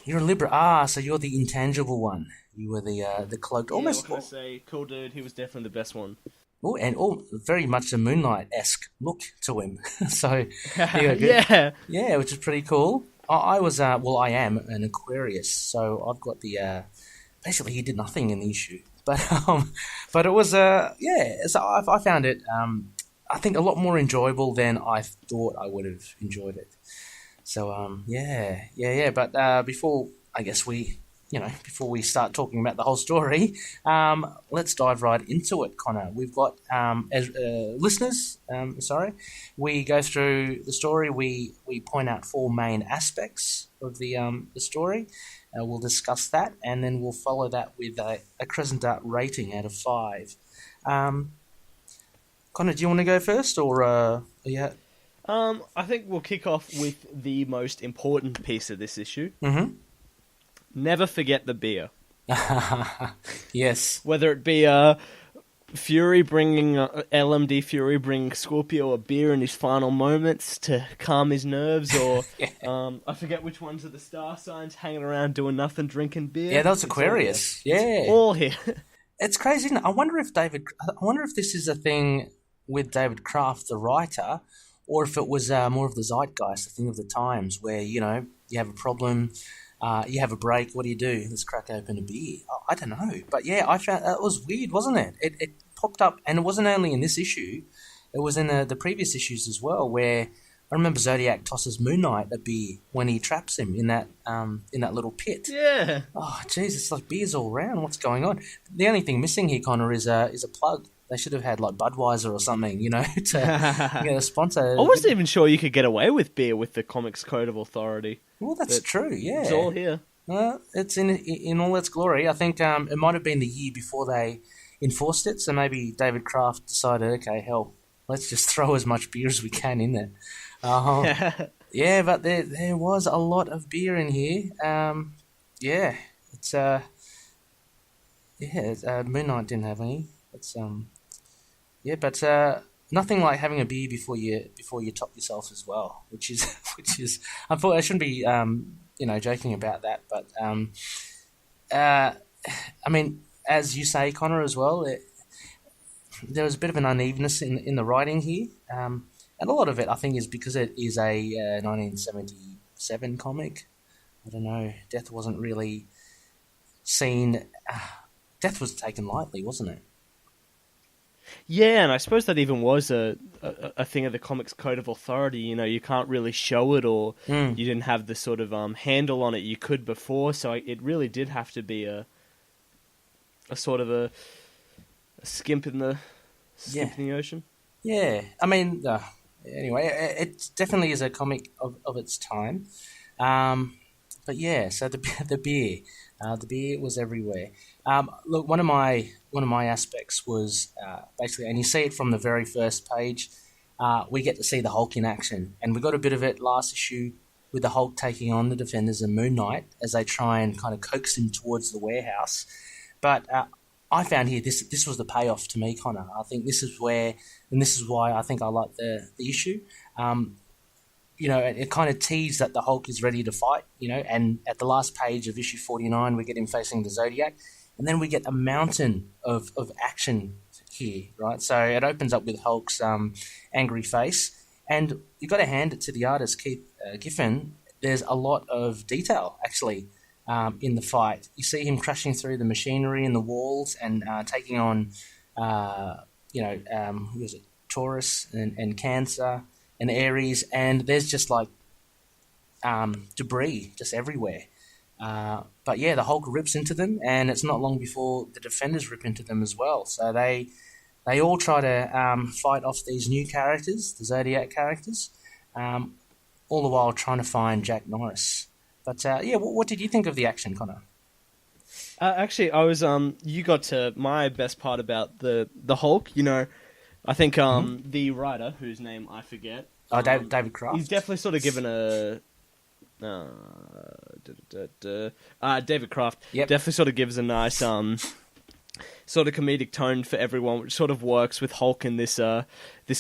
You're a Libra. So you're the intangible one. You were the cloaked. Yeah, almost. What can I say? Cool dude. He was definitely the best one. Oh, and very much a Moon Knight-esque look to him. So yeah, which is pretty cool. I am an Aquarius, so I've got the. Basically, he did nothing in the issue, but it was So I found it. I think a lot more enjoyable than I thought I would have enjoyed it. So yeah. But before I guess we before we start talking about the whole story, let's dive right into it, Connor. We've got, as listeners, we go through the story. We point out 4 main aspects of the story. We'll discuss that, and then we'll follow that with a Crescent Dart rating out of 5. Connor, do you want to go first, or yeah? I think we'll kick off with the most important piece of this issue. Mm-hmm. Never forget the beer. Yes. Whether it be Fury bringing LMD Fury bringing Scorpio a beer in his final moments to calm his nerves, or I forget which ones are the star signs hanging around doing nothing, drinking beer. Yeah, that was Aquarius. Yeah, all here. It's crazy, isn't it? I wonder if this is a thing with David Kraft, the writer, or if it was more of the zeitgeist, the thing of the times, where you have a problem. You have a break, what do you do? Let's crack open a beer. I don't know. But yeah, I found that was weird, wasn't it? It popped up, and it wasn't only in this issue, it was in the previous issues as well, where I remember Zodiac tosses Moon Knight a beer when he traps him in that little pit. Yeah. Oh, jeez, it's like beers all around. What's going on? The only thing missing here, Connor, is a plug. They should have had like Budweiser or something, to get a sponsor. I wasn't even sure you could get away with beer with the Comics Code of Authority. Well, that's true, yeah. It's all here. It's in all its glory. I think it might have been the year before they enforced it, so maybe David Kraft decided, okay, hell, let's just throw as much beer as we can in there. Yeah, but there was a lot of beer in here. It's Moon Knight didn't have any. It's but nothing like having a beer before you top yourself as well, which is unfortunately I shouldn't be joking about that, but I mean, as you say, Connor, as well, there was a bit of an unevenness in the writing here, and a lot of it I think is because it is a 1977 comic. I don't know, death wasn't really seen. Death was taken lightly, wasn't it? Yeah, and I suppose that even was a thing of the Comics Code of Authority. You can't really show it, or you didn't have the sort of handle on it you could before. So it really did have to be a sort of a skimp in the ocean. Yeah, I mean, anyway, it definitely is a comic of its time. But yeah, so the beer was everywhere. Look, one of my aspects was basically, and you see it from the very first page, we get to see the Hulk in action, and we got a bit of it last issue with the Hulk taking on the Defenders and Moon Knight as they try and kind of coax him towards the warehouse. But I found here this was the payoff to me, Connor. I think this is where, and this is why I think I like the issue. It kind of teased that the Hulk is ready to fight, and at the last page of issue 49, we get him facing the Zodiac, and then we get a mountain of action here, right? So it opens up with Hulk's angry face, and you've got to hand it to the artist, Keith Giffen. There's a lot of detail, actually, in the fight. You see him crashing through the machinery and the walls and taking on, who was it, Taurus and Cancer and Aries, and there's just like debris just everywhere. But yeah, the Hulk rips into them, and it's not long before the Defenders rip into them as well. So they all try to fight off these new characters, the Zodiac characters, all the while trying to find Jack Norris. But what did you think of the action, Connor? Actually, I was you got to my best part about the Hulk. I think the writer, whose name I forget. Oh, David Kraft. He's definitely sort of given a David Kraft. Yep. Definitely sort of gives a nice sort of comedic tone for everyone, which sort of works with Hulk in this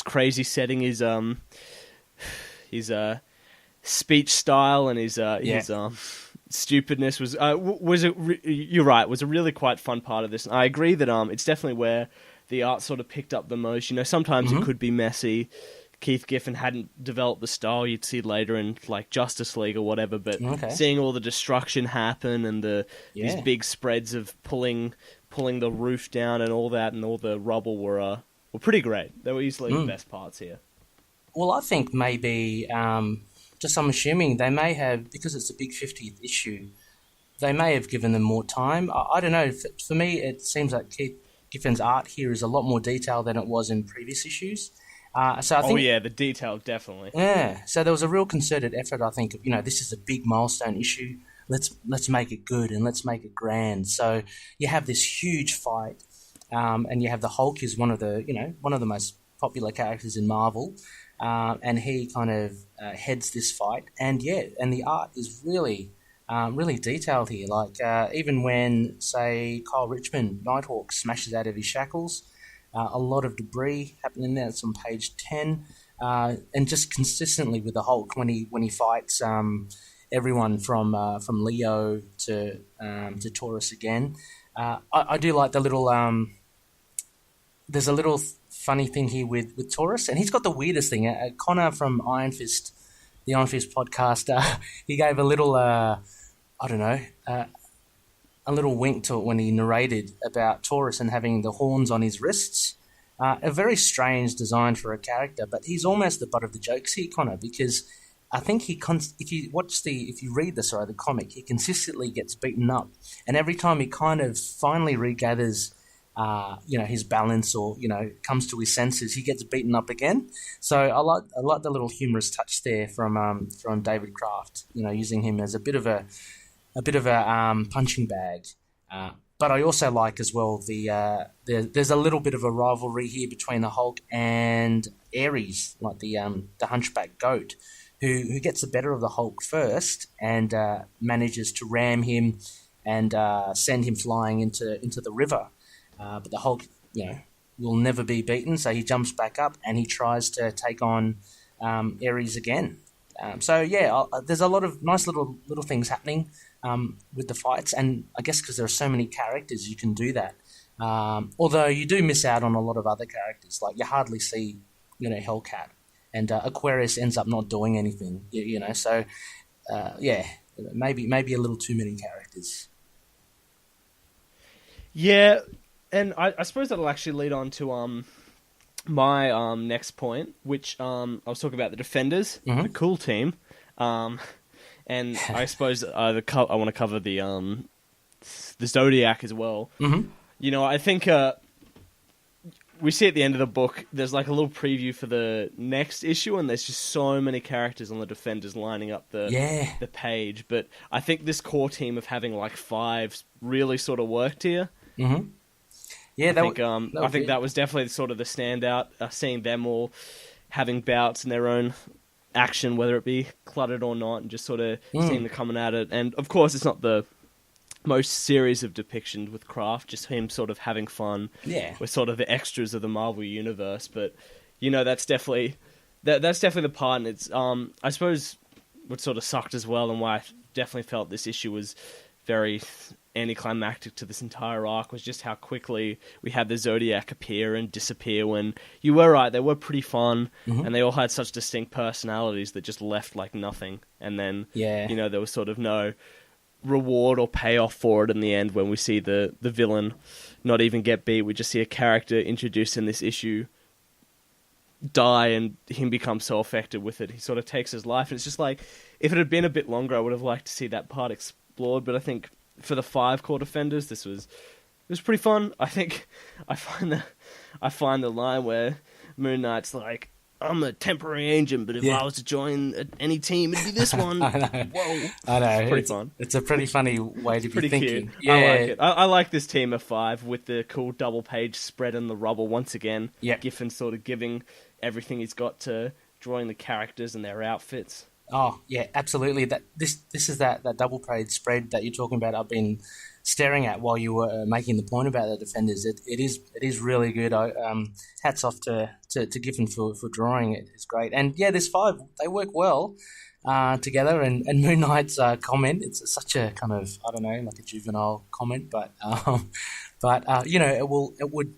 crazy setting. His speech style and his stupidness was you're right, was a really quite fun part of this. And I agree that it's definitely where the art sort of picked up the most. Sometimes it could be messy. Keith Giffen hadn't developed the style you'd see later in like Justice League or whatever, but seeing all the destruction happen and these big spreads of pulling the roof down and all that, and all the rubble were pretty great. They were easily the best parts here. Well, I think maybe I'm assuming they may have, because it's a big 50th issue, they may have given them more time. I don't know. For me, it seems like Keith Giffen's art here is a lot more detailed than it was in previous issues. So I think, the detail, definitely. Yeah, so there was a real concerted effort, I think, this is a big milestone issue. Let's make it good and let's make it grand. So you have this huge fight, and you have the Hulk is one of the most popular characters in Marvel, and he kind of heads this fight. And the art is really detailed here. Like even when, say, Kyle Richmond, Nighthawk, smashes out of his shackles, a lot of debris happening there. It's on page 10, and just consistently with the Hulk when he fights everyone from Leo to Taurus again. I do like the little. There's a little funny thing here with Taurus, and he's got the weirdest thing. Connor from Iron Fist, the Iron Fist podcast, he gave a little. A little wink to it when he narrated about Taurus and having the horns on his wrists. A very strange design for a character, but he's almost the butt of the jokes here, Connor, because I think if you read the comic, he consistently gets beaten up, and every time he kind of finally regathers, his balance or comes to his senses, he gets beaten up again. So I like the little humorous touch there from David Kraft, using him as a bit of a punching bag. But I also like as well there's a little bit of a rivalry here between the Hulk and Ares, like the hunchback goat, who gets the better of the Hulk first and manages to ram him and send him flying into the river. But the Hulk, will never be beaten, so he jumps back up and he tries to take on Ares again. There's a lot of nice little things happening with the fights, and I guess because there are so many characters, you can do that. Although you do miss out on a lot of other characters, like you hardly see, Hellcat, and Aquarius ends up not doing anything. So maybe a little too many characters. Yeah, and I suppose that'll actually lead on to my next point, which I was talking about the Defenders, the cool team, and I suppose I want to cover the Zodiac as well. Mm-hmm. I think we see at the end of the book there's like a little preview for the next issue, and there's just so many characters on the Defenders lining up the page. But I think this core team of having like 5 really sort of worked here. Mm-hmm. Yeah, I think that was definitely sort of the standout, seeing them all having bouts in their own action, whether it be cluttered or not, and just sort of seeing them coming at it. And of course, it's not the most serious of depictions with Kraft, just him sort of having fun. Yeah, with sort of the extras of the Marvel universe. But that's definitely the part. And it's I suppose what sort of sucked as well, and why I definitely felt this issue was very anticlimactic to this entire arc, was just how quickly we had the Zodiac appear and disappear. When you were right, they were pretty fun, and they all had such distinct personalities that just left like nothing. And then there was sort of no reward or payoff for it in the end. When we see the villain not even get beat, we just see a character introduced in this issue die and him become so affected with it, he sort of takes his life. And it's just like, if it had been a bit longer, I would have liked to see that part explored. But I think for the 5 core Defenders, it was pretty fun. I think I find the line where Moon Knight's like, I'm a temporary agent, but if I was to join any team, it'd be this one. I know. Whoa. I know. It's pretty fun. It's a pretty funny way to be thinking. Cute. Yeah. I like it. I like this team of 5 with the cool double page spread in the rubble once again. Yep. Giffen sort of giving everything he's got to drawing the characters and their outfits. Oh, yeah, absolutely. This is that double page spread that you're talking about. I've been staring at while you were making the point about the Defenders. It is really good. Hats off to Giffen for drawing it. It's great. And yeah, there's 5. They work well together. And Moon Knight's comment, it's such a kind of, I don't know, like a juvenile comment, but it would.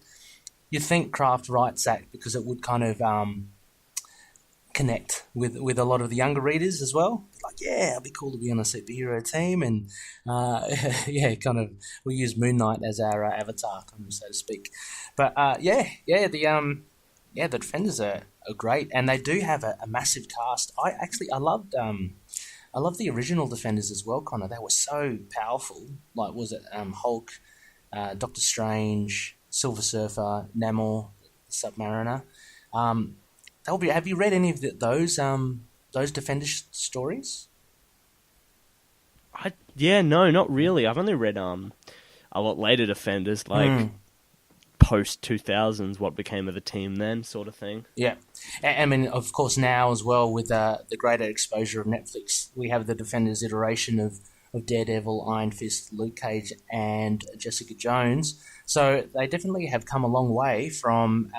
You think Kraft writes that because it would kind of connect with a lot of the younger readers as well. Like, yeah, it'd be cool to be on a superhero team, and kind of we use Moon Knight as our avatar, kind of, so to speak. But the Defenders are great, and they do have a massive cast. I loved I love the original Defenders as well, Connor. They were so powerful. Like, was it Hulk, Doctor Strange, Silver Surfer, Namor, Submariner? Have you read any of those Defenders stories? No, not really. I've only read a lot later Defenders, like post 2000s, what became of the team then, sort of thing. Yeah, I mean, of course, now as well with the greater exposure of Netflix, we have the Defenders iteration of Daredevil, Iron Fist, Luke Cage, and Jessica Jones. So they definitely have come a long way from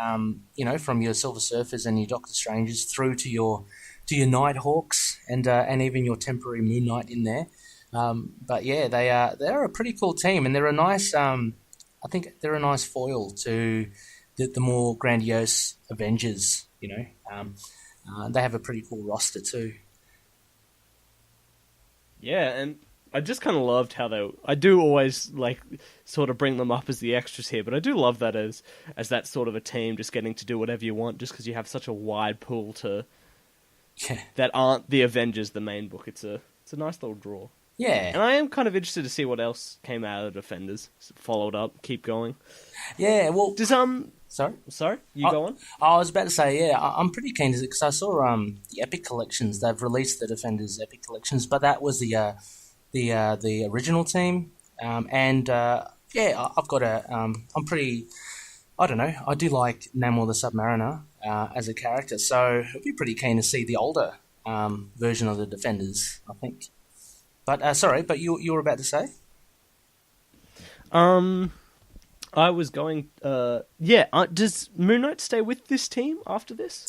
from your Silver Surfers and your Doctor Strangers through to your Nighthawks and even your temporary Moon Knight in there. But yeah, they're a pretty cool team, and they're a nice. I think they're a nice foil to the more grandiose Avengers. They have a pretty cool roster too. Yeah, and I just kind of loved how I do always like sort of bring them up as the extras here, but I do love that as that sort of a team, just getting to do whatever you want, just because you have such a wide pool that aren't the Avengers, the main book. It's a nice little draw. Yeah. And I am kind of interested to see what else came out of Defenders. Followed up, keep going. Yeah, well... Sorry? You go on? I was about to say, yeah, I'm pretty keen to see, because I saw the Epic Collections. They've released the Defenders Epic Collections, but that was the original team. I've got I'm pretty... I don't know, I do like Namor the Submariner as a character, so I'd be pretty keen to see the older version of the Defenders, I think. But sorry, but you were about to say? I was going. Does Moon Knight stay with this team after this?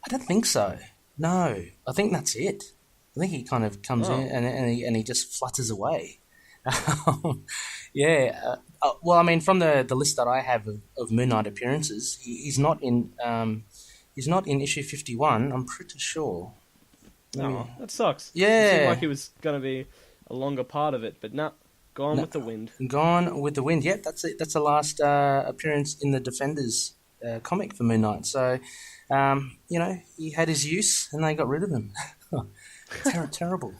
I don't think so. No, I think that's it. I think he kind of comes in and he just flutters away. Well, I mean, from the list that I have of Moon Knight appearances, he's not in issue 51. I'm pretty sure. That sucks. Yeah. It seemed like it was going to be a longer part of it, but Gone with the Wind. Gone with the Wind. Yep, that's it. That's the last appearance in the Defenders comic for Moon Knight. So, he had his use, and they got rid of him. Terrible.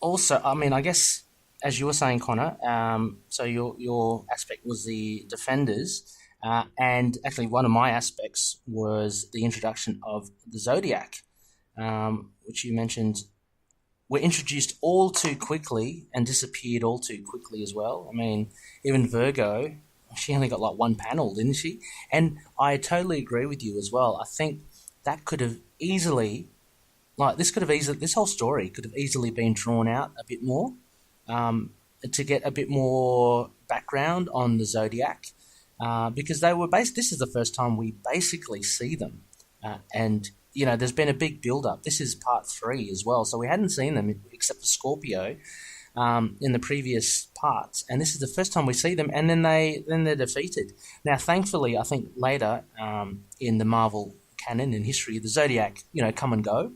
Also, I mean, I guess as you were saying, Connor. So your aspect was the Defenders. And actually, one of my aspects was the introduction of the Zodiac, which you mentioned were introduced all too quickly and disappeared all too quickly as well. I mean, even Virgo, she only got like one panel, didn't she? And I totally agree with you as well. I think that could have easily, this whole story could have easily been drawn out a bit more to get a bit more background on the Zodiac. Because they were this is the first time we basically see them, and there's been a big build-up. This is part 3 as well, so we hadn't seen them except for Scorpio in the previous parts, and this is the first time we see them, and then they're defeated. Now, thankfully, I think later in the Marvel canon and history, the Zodiac come and go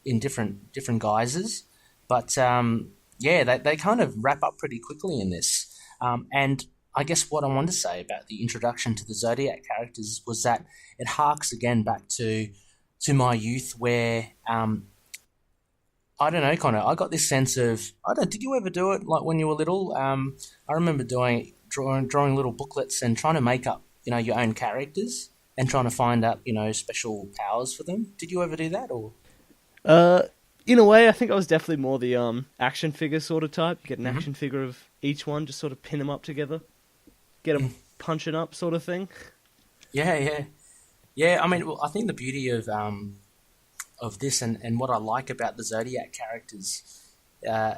in different guises, but they kind of wrap up pretty quickly in this, and I guess what I wanted to say about the introduction to the Zodiac characters was that it harks again back to my youth where, I don't know, Connor, I got this sense of, did you ever do it like when you were little? I remember drawing little booklets and trying to make up, your own characters and trying to find out, special powers for them. Did you ever do that or? In a way, I think I was definitely more the action figure sort of type. Get an action figure of each one, just sort of pin them up together. Get them punching up sort of thing. Yeah. I mean, I think the beauty of this and what I like about the Zodiac characters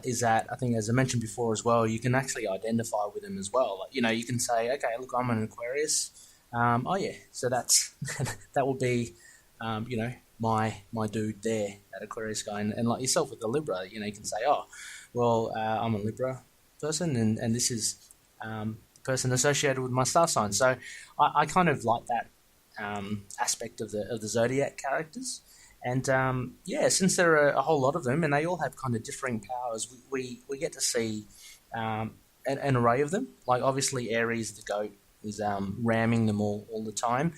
is that I think, as I mentioned before as well, you can actually identify with them as well. Like, you can say, okay, look, I'm an Aquarius. So that's that will be, my dude there, that Aquarius guy, and like yourself with the Libra, you can say, I'm a Libra person, and this is person associated with my star sign. So I kind of like that aspect of the Zodiac characters. And since there are a whole lot of them and they all have kind of differing powers, we get to see an array of them. Like obviously Aries the goat ramming them all the time.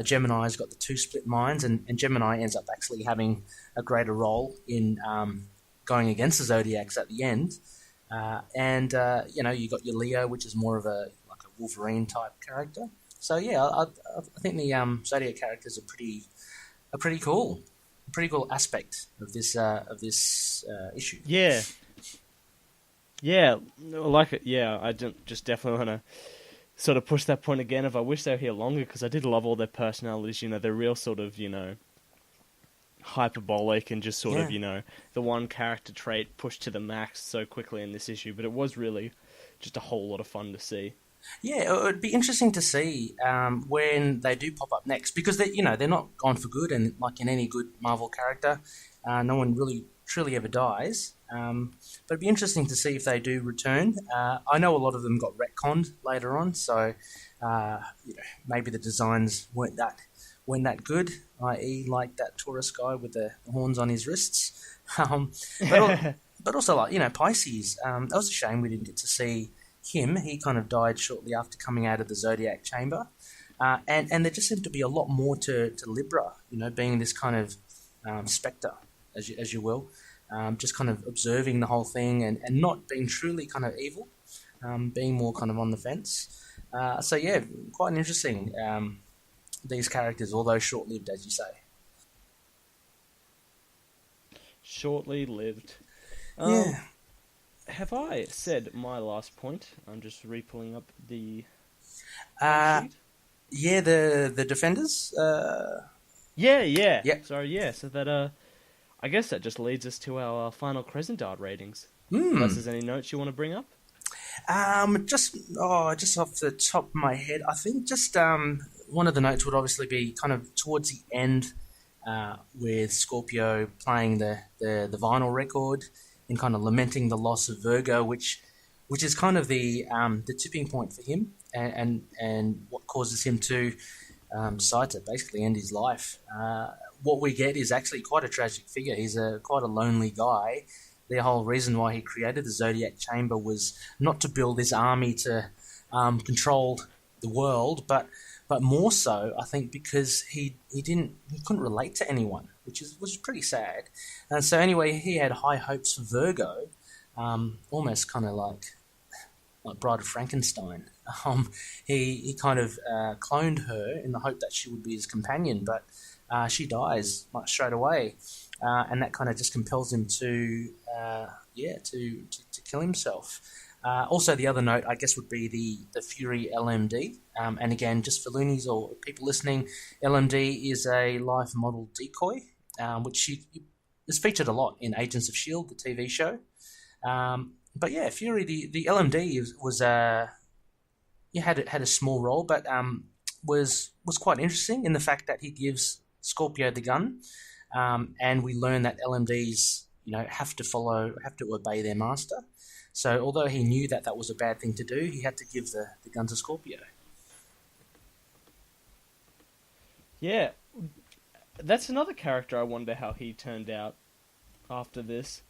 Gemini's got the 2 split minds, and Gemini ends up actually having a greater role in going against the Zodiacs at the end. You got your Leo, which is more of a Wolverine type character. So yeah, I think the Zodiac characters are pretty cool. A pretty cool aspect of this issue. Yeah. Yeah, I like it. Yeah, I just definitely want to sort of push that point again. If I wish they were here longer, because I did love all their personalities. They're real sort of hyperbolic and just sort of the one character trait pushed to the max so quickly in this issue. But it was really just a whole lot of fun to see. Yeah, it would be interesting to see when they do pop up next, because they're not gone for good, and like in any good Marvel character, no one really truly ever dies. But it'd be interesting to see if they do return. I know a lot of them got retconned later on, so maybe the designs weren't that good, i.e. like that Taurus guy with the horns on his wrists. But also Pisces. That was a shame we didn't get to see him. He kind of died shortly after coming out of the Zodiac Chamber. And there just seemed to be a lot more to Libra, being this kind of spectre, as you will, just kind of observing the whole thing and not being truly kind of evil, being more kind of on the fence. So yeah, quite interesting, these characters, although short-lived, as you say. Shortly lived. Yeah. Have I said my last point? I'm just re-pulling up the sheet. Yeah, the Defenders. Yeah. Yep. Sorry, yeah. So that I guess that just leads us to our final Crescent Dart ratings. Unless there's any notes you want to bring up. Just off the top of my head, I think just one of the notes would obviously be kind of towards the end, with Scorpio playing the vinyl record and kind of lamenting the loss of Virgo, which is kind of the tipping point for him, and what causes him to decide to basically end his life. What we get is actually quite a tragic figure. He's quite a lonely guy. The whole reason why he created the Zodiac Chamber was not to build this army to control the world, but more so, I think, because he couldn't relate to anyone, which was pretty sad. And so anyway, he had high hopes for Virgo, almost kind of like Bride of Frankenstein. He kind of cloned her in the hope that she would be his companion, but she dies like straight away, and that kind of just compels him to kill himself. Also, the other note, I guess, would be the Fury LMD. And again, just for loonies or people listening, LMD is a life model decoy, which is featured a lot in Agents of S.H.I.E.L.D., the TV show. But yeah, Fury, the LMD was had a small role, but was quite interesting in the fact that he gives Scorpio the gun, and we learn that LMDs have to obey their master. So although he knew that was a bad thing to do, he had to give the gun to Scorpio. Yeah, that's another character I wonder how he turned out after this.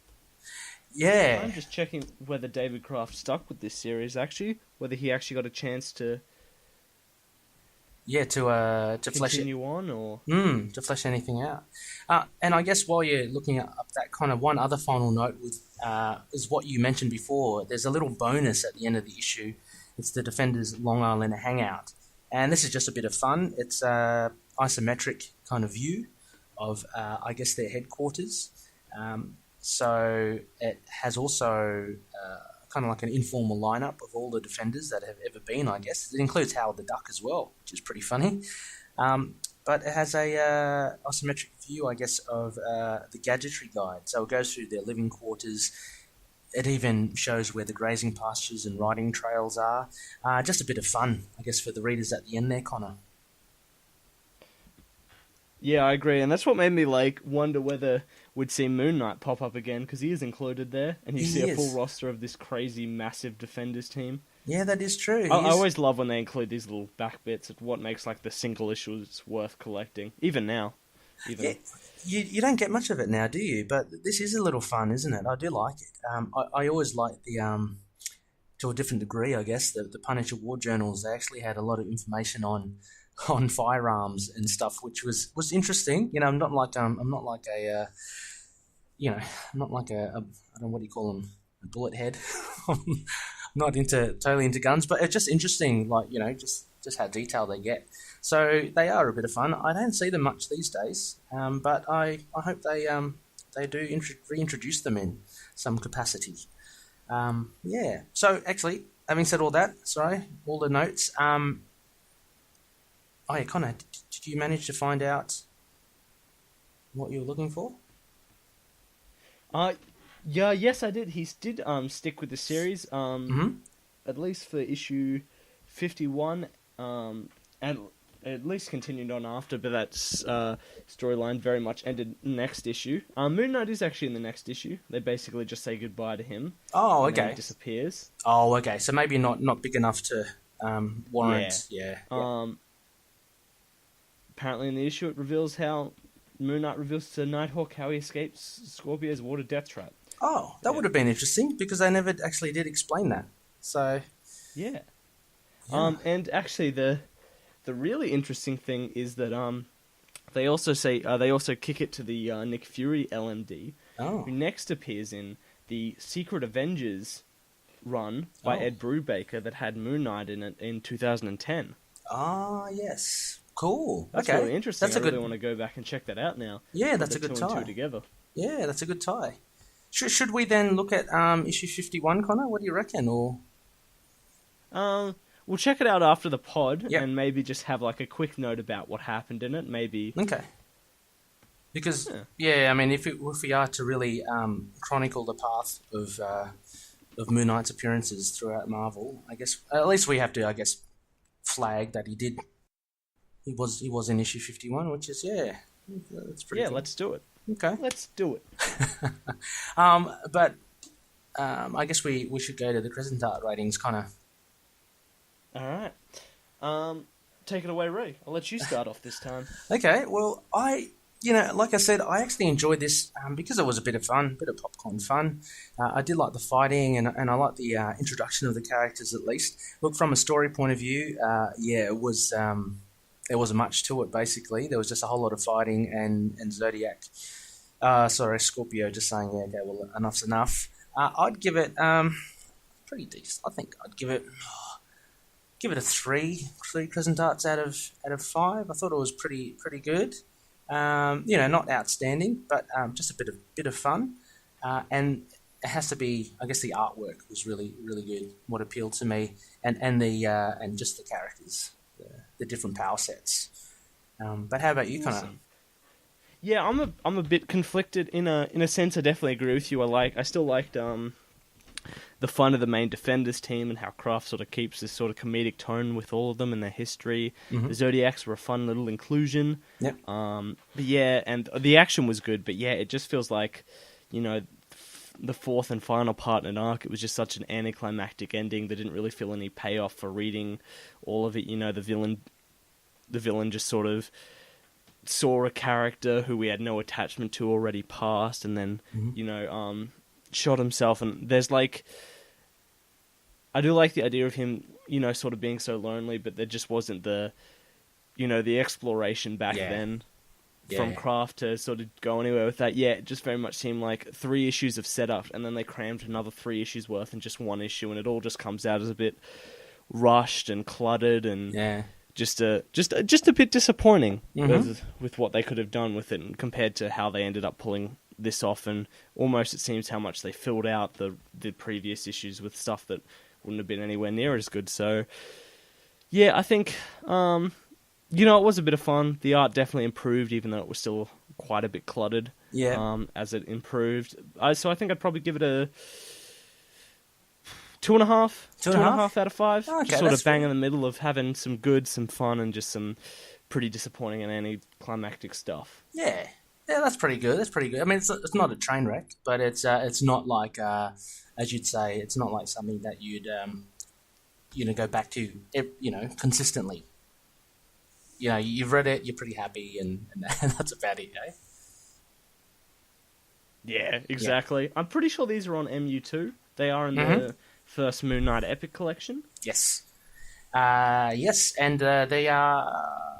Yeah. I'm just checking whether David Kraft stuck with this series, actually. Whether he actually got a chance to... Yeah, to flesh it. Continue on, or... To flesh anything out. And I guess while you're looking up that, kind of one other final note is what you mentioned before. There's a little bonus at the end of the issue. It's the Defenders Long Island Hangout. And this is just a bit of fun. It's a isometric kind of view of, I guess, their headquarters. So it has also kind of like an informal lineup of all the Defenders that have ever been, I guess. It includes Howard the Duck as well, which is pretty funny. But it has a isometric view, I guess, of the gadgetry guide. So it goes through their living quarters. It even shows where the grazing pastures and riding trails are. Just a bit of fun, I guess, for the readers at the end there, Connor. Yeah, I agree, and that's what made me wonder whether we'd see Moon Knight pop up again, because he is included there, and you see a full roster of this crazy, massive Defenders team. Yeah, that is true. I always love when they include these little back bits of what makes the single issues worth collecting, even now. Yeah, you don't get much of it now, do you? But this is a little fun, isn't it? I do like it. I always like the to a different degree, I guess. The Punisher War Journals, they actually had a lot of information on firearms and stuff, which was interesting. I'm not like a I don't know, what do you call them, a bullet head. I'm not totally into guns, but it's just interesting, just how detailed they get. So they are a bit of fun. I don't see them much these days, but I hope they do reintroduce them in some capacity. Yeah. So actually, having said all that, all the notes. Oh yeah, Connor, did you manage to find out what you were looking for? Yes, I did. He did stick with the series, at least for issue 51, and at least continued on after, but that storyline very much ended next issue. Moon Knight is actually in the next issue. They basically just say goodbye to him. Oh, okay. And then he disappears. Oh, okay. So maybe not big enough to warrant. Yeah. Apparently in the issue it reveals how Moon Knight reveals to Nighthawk how he escapes Scorpio's water death trap. Oh, that would have been interesting, because they never actually did explain that. So yeah. And actually the really interesting thing is that they also say they also kick it to the Nick Fury LMD, who next appears in the Secret Avengers run by Ed Brubaker that had Moon Knight in it in 2010. Ah, yes. Cool. That's really interesting. I really want to go back and check that out now. Yeah, that's a good tie. Two together. Yeah, that's a good tie. Should we then look at issue 51, Connor? What do you reckon? Or we'll check it out after the pod, and maybe just have like a quick note about what happened in it. Maybe. Okay. Because I mean, if we are to really chronicle the path of Moon Knight's appearances throughout Marvel, I guess at least we have to, flag that he did. He was in issue 51, which is that's pretty. Yeah, cool. Let's do it. Okay, let's do it. But I guess we should go to the Crescent Art ratings, Connor. All right. Take it away, Ray. I'll let you start off this time. Okay. Well, like I said, I actually enjoyed this because it was a bit of fun, bit of popcorn fun. I did like the fighting, and I like the introduction of the characters at least. Look, from a story point of view, it was. There wasn't much to it, basically. There was just a whole lot of fighting and Zodiac. Scorpio just saying, okay, well, enough's enough. I'd give it pretty decent. I think I'd give it a 3 Crescent Arts out of 5. I thought it was pretty good. Not outstanding, but just a bit of fun. And it has to be, I guess, the artwork was really, really good. What appealed to me, and just the characters. The different power sets. But how about you, Connor? Yeah, I'm a bit conflicted in a sense. I definitely agree with you. I still liked the fun of the main Defenders team and how Kraft sort of keeps this sort of comedic tone with all of them and their history. Mm-hmm. The Zodiacs were a fun little inclusion. Yep. But yeah, and the action was good. But yeah, it just feels like, the fourth and final part in an arc, it was just such an anticlimactic ending. There didn't really feel any payoff for reading all of it. The villain just sort of saw a character who we had no attachment to already passed, and then shot himself. And there's I do like the idea of him, sort of being so lonely, but there just wasn't the exploration back then. From Kraft to sort of go anywhere with that. Yeah, it just very much seemed like 3 issues of setup, and then they crammed another 3 issues worth in just 1 issue, and it all just comes out as a bit rushed and cluttered, and just a bit disappointing with what they could have done with it, and compared to how they ended up pulling this off, and almost it seems how much they filled out the previous issues with stuff that wouldn't have been anywhere near as good. So, yeah, I think. It was a bit of fun. The art definitely improved, even though it was still quite a bit cluttered. Yeah. As it improved, so I think I'd probably give it a 2.5. 2.5 out of 5. Okay, just sort of bang in the middle of having some good, some fun, and just some pretty disappointing and anticlimactic stuff. Yeah, that's pretty good. That's pretty good. I mean, it's not a train wreck, but it's not like as you'd say, it's not like something that you'd go back to consistently. You've read it, you're pretty happy, and that's about it, eh? Yeah, exactly. Yeah. I'm pretty sure these are on MU2. They are in the first Moon Knight Epic Collection. Yes. Yes, and they are,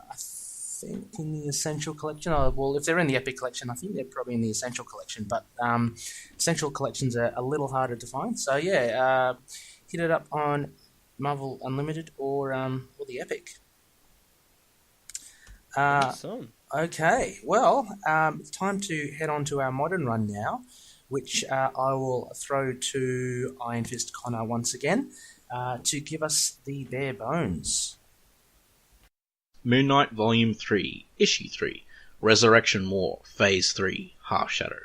I think, in the Essential Collection. Well, if they're in the Epic Collection, I think they're probably in the Essential Collection, but Essential Collections are a little harder to find. So, yeah, hit it up on Marvel Unlimited or the Epic. Awesome. Okay, well, it's time to head on to our modern run now, which I will throw to Iron Fist Connor once again to give us the bare bones. Moon Knight Volume 3, Issue 3, Resurrection War, Phase 3, Half Shadow.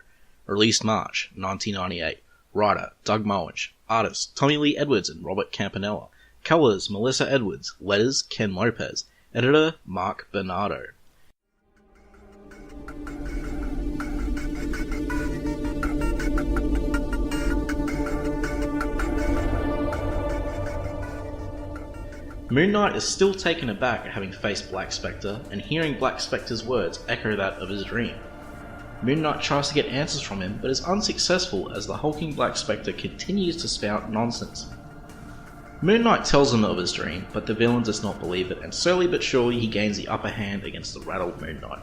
Released March 1998. Writer, Doug Moench. Artists, Tommy Lee Edwards and Robert Campanella. Colours, Melissa Edwards. Letters, Ken Lopez. Editor, Mark Bernardo. Moon Knight is still taken aback at having faced Black Spectre and hearing Black Spectre's words echo that of his dream. Moon Knight tries to get answers from him, but is unsuccessful as the hulking Black Spectre continues to spout nonsense. Moon Knight tells him of his dream, but the villain does not believe it, and slowly but surely he gains the upper hand against the rattled Moon Knight.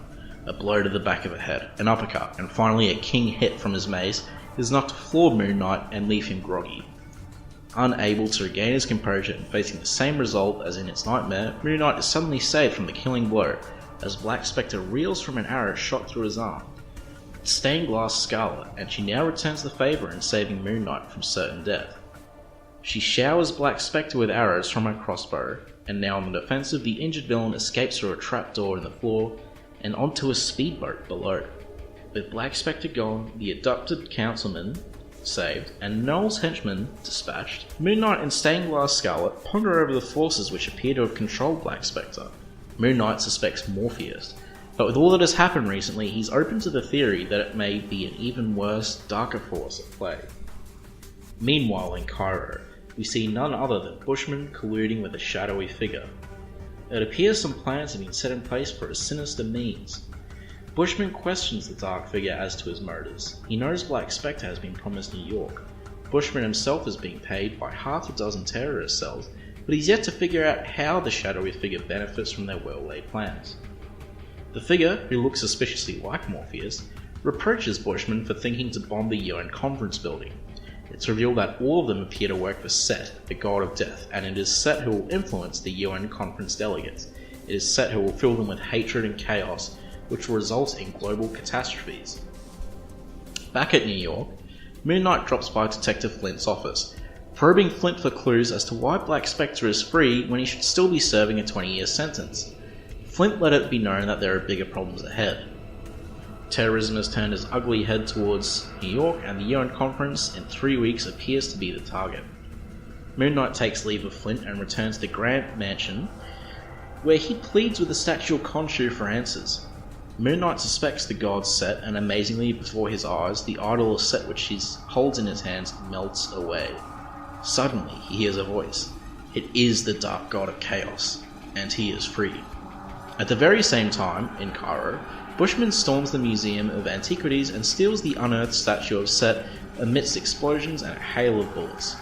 A blow to the back of the head, an uppercut, and finally a king hit from his mace is enough to floor Moon Knight and leave him groggy. Unable to regain his composure and facing the same result as in its nightmare, Moon Knight is suddenly saved from the killing blow as Black Spectre reels from an arrow shot through his arm. It's stained glass scarlet, and she now returns the favour in saving Moon Knight from certain death. She showers Black Spectre with arrows from her crossbow, and now on the defensive, the injured villain escapes through a trapdoor in the floor and onto a speedboat below. With Black Spectre gone, the abducted councilman saved, and Noel's henchmen dispatched, Moon Knight and Stained Glass Scarlet ponder over the forces which appear to have controlled Black Spectre. Moon Knight suspects Morpheus, but with all that has happened recently, he's open to the theory that it may be an even worse, darker force at play. Meanwhile in Cairo, we see none other than Bushman colluding with a shadowy figure. It appears some plans have been set in place for a sinister means. Bushman questions the dark figure as to his motives. He knows Black Spectre has been promised New York. Bushman himself is being paid by half a dozen terrorist cells, but he's yet to figure out how the shadowy figure benefits from their well-laid plans. The figure, who looks suspiciously like Morpheus, reproaches Bushman for thinking to bomb the UN conference building. It's revealed that all of them appear to work for Set, the god of death, and it is Set who will influence the UN conference delegates. It is Set who will fill them with hatred and chaos, which will result in global catastrophes. Back at New York, Moon Knight drops by Detective Flint's office, probing Flint for clues as to why Black Spectre is free when he should still be serving a 20-year sentence. Flint let it be known that there are bigger problems ahead. Terrorism has turned its ugly head towards New York, and the UN conference in 3 weeks appears to be the target. Moon Knight takes leave of Flint and returns to Grant Mansion, where he pleads with the statue of Khonshu for answers. Moon Knight suspects the god Set, and amazingly before his eyes, the idol of Set which he holds in his hands melts away. Suddenly he hears a voice. It is the dark god of chaos, and he is free. At the very same time, in Cairo, Bushman storms the Museum of Antiquities and steals the unearthed statue of Set amidst explosions and a hail of bullets.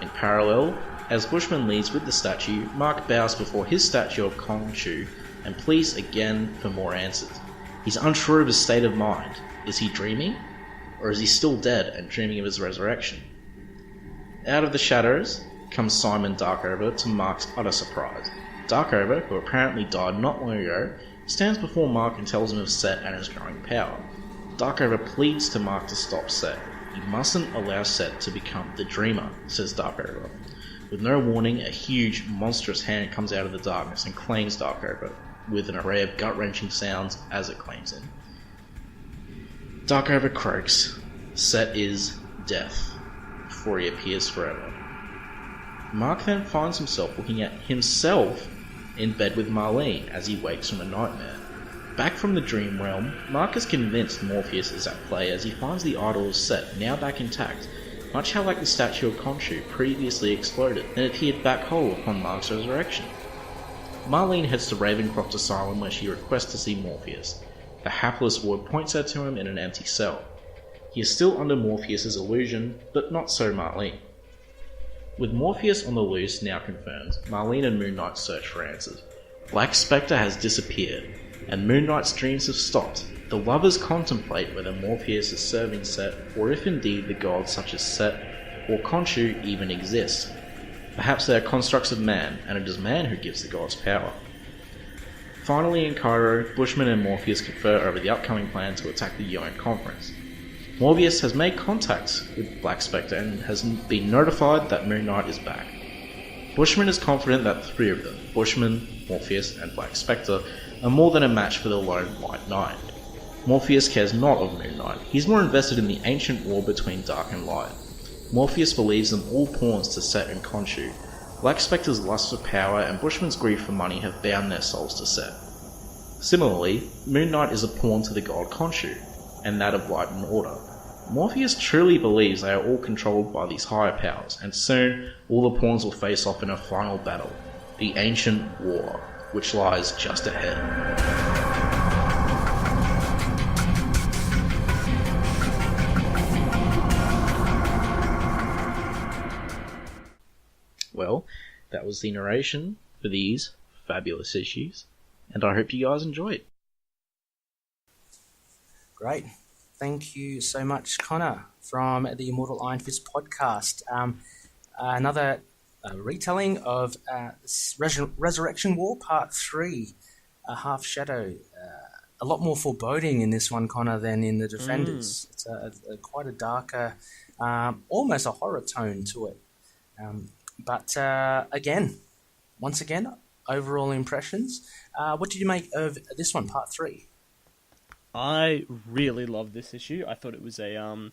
In parallel, as Bushman leaves with the statue, Mark bows before his statue of Khonshu and pleads again for more answers. He's unsure of his state of mind. Is he dreaming? Or is he still dead and dreaming of his resurrection? Out of the shadows comes Simon Darkover to Mark's utter surprise. Darkover, who apparently died not long ago, stands before Mark and tells him of Set and his growing power. Darkover pleads to Mark to stop Set. You mustn't allow Set to become the Dreamer, says Darkover. With no warning, a huge, monstrous hand comes out of the darkness and claims Darkover, with an array of gut-wrenching sounds as it claims him. Darkover croaks. Set is death, before he appears forever. Mark then finds himself looking at himself in bed with Marlene as he wakes from a nightmare. Back from the dream realm, Mark is convinced Morpheus is at play as he finds the idol of Set now back intact, much how like the statue of Khonshu previously exploded and appeared back whole upon Mark's resurrection. Marlene heads to Ravencroft Asylum where she requests to see Morpheus. The hapless ward points her to him in an empty cell. He is still under Morpheus's illusion, but not so Marlene. With Morpheus on the loose now confirmed, Marlene and Moon Knight search for answers. Black Spectre has disappeared, and Moon Knight's dreams have stopped. The lovers contemplate whether Morpheus is serving Set, or if indeed the gods such as Set or Khonshu even exist. Perhaps they are constructs of man, and it is man who gives the gods power. Finally, in Cairo, Bushman and Morpheus confer over the upcoming plan to attack the UN conference. Morpheus has made contact with Black Spectre and has been notified that Moon Knight is back. Bushman is confident that the three of them, Bushman, Morpheus, and Black Spectre, are more than a match for the lone White Knight. Morpheus cares not of Moon Knight. He's more invested in the ancient war between dark and light. Morpheus believes them all pawns to Set and Khonshu. Black Spectre's lust for power and Bushman's greed for money have bound their souls to Set. Similarly, Moon Knight is a pawn to the god Khonshu, and that of light and order. Morpheus truly believes they are all controlled by these higher powers, and soon all the pawns will face off in a final battle, the ancient war, which lies just ahead. Well, that was the narration for these fabulous issues, and I hope you guys enjoyed. Great. Thank you so much, Connor, from the Immortal Iron Fist Podcast. Another retelling of Resurrection War Part 3, Half Shadow. A lot more foreboding in this one, Connor, than in the Defenders. It's quite a darker, almost a horror tone to it. But once again, overall impressions. What did you make of this one, Part 3? I really loved this issue. I thought it was a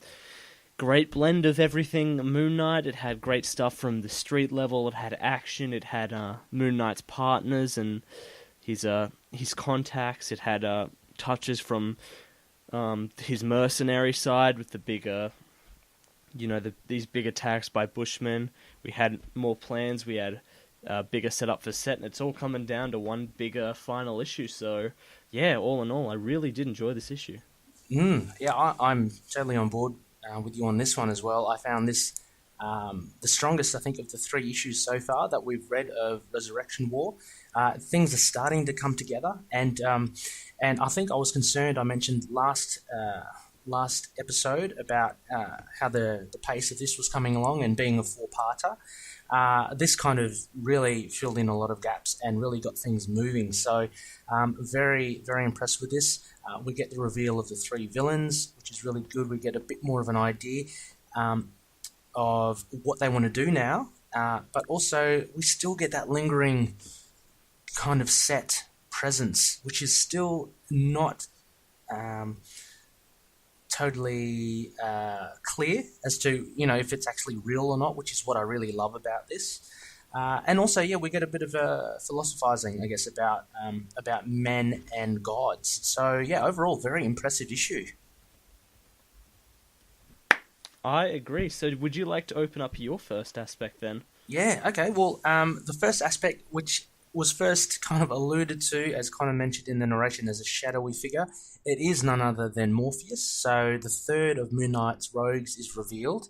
great blend of everything Moon Knight. It had great stuff from the street level. It had action. It had Moon Knight's partners and his contacts. It had touches from his mercenary side with the bigger, these big attacks by Bushmen. We had more plans. We had bigger setup for Set, and it's all coming down to one bigger final issue. So, yeah, all in all, I really did enjoy this issue. Yeah, I'm totally on board with you on this one as well. I found this the strongest, I think, of the 3 issues so far that we've read of Resurrection War. Things are starting to come together, and I think I was concerned. I mentioned last episode about how the pace of this was coming along and being a 4-parter. This kind of really filled in a lot of gaps and really got things moving. So very, very impressed with this. We get the reveal of the 3 villains, which is really good. We get a bit more of an idea of what they want to do now. But also we still get that lingering kind of Set presence, which is still not totally clear as to if it's actually real or not, which is what I really love about this. And also, we get a bit of philosophizing, I guess, about men and gods. So overall, very impressive issue. I agree. So would you like to open up your first aspect then? Yeah, okay. Well, the first aspect, which was first kind of alluded to, as Connor mentioned in the narration, as a shadowy figure, it is none other than Morpheus. So the third of Moon Knight's rogues is revealed.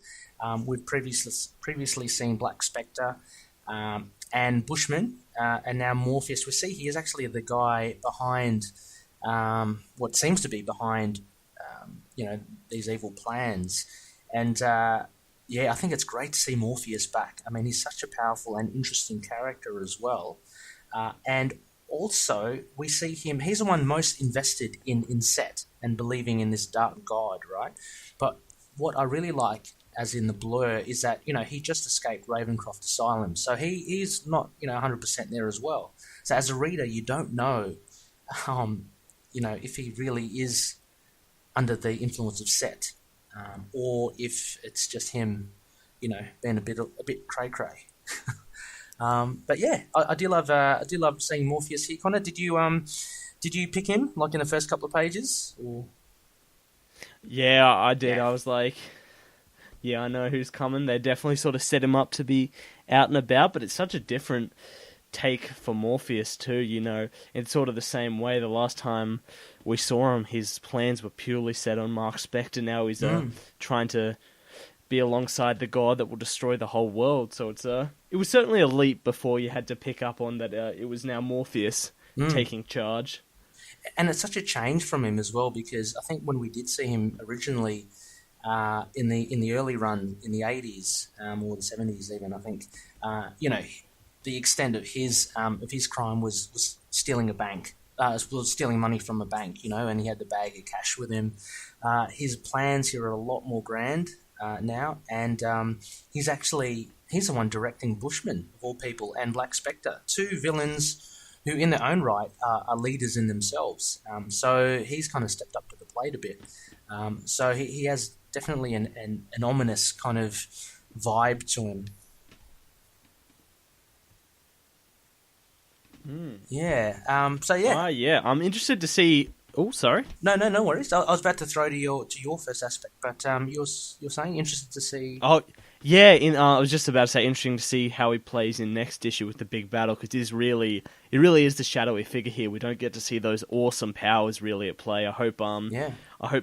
We've previously seen Black Spectre and Bushman, and now Morpheus. We see he is actually the guy behind what seems to be behind these evil plans. And I think it's great to see Morpheus back. I mean, he's such a powerful and interesting character as well. And also, we see him, he's the one most invested in Set and believing in this dark god, right? But what I really like, as in the Blur, is that, he just escaped Ravencroft Asylum. So he's not, 100% there as well. So as a reader, you don't know, if he really is under the influence of Set, or if it's just him, being a bit cray-cray. But I do love seeing Morpheus here. Connor, did you pick him like in the first couple of pages? Or? Yeah, I did. Yeah. I was like, I know who's coming. They definitely sort of set him up to be out and about, but it's such a different take for Morpheus too. It's sort of the same way. The last time we saw him, his plans were purely set on Mark Spector. Now he's trying to be alongside the god that will destroy the whole world. So it was certainly a leap before you had to pick up on that it was now Morpheus taking charge. And it's such a change from him as well, because I think when we did see him originally in the early run in the 80s or the 70s even, I think the extent of his crime was stealing a bank. Was stealing money from a bank, and he had the bag of cash with him. His plans here are a lot more grand now, and he's the one directing Bushman, of all people, and Black Spectre, two villains who in their own right are leaders in themselves. So he's kind of stepped up to the plate a bit. So he has definitely an ominous kind of vibe to him. Yeah. So yeah. Yeah. I'm interested to see. Oh, sorry. No worries. I was about to throw to your first aspect, but you're saying interested to see. Oh, yeah. I was just about to say interesting to see how he plays in next issue with the big battle, because it really is the shadowy figure here. We don't get to see those awesome powers really at play. I hope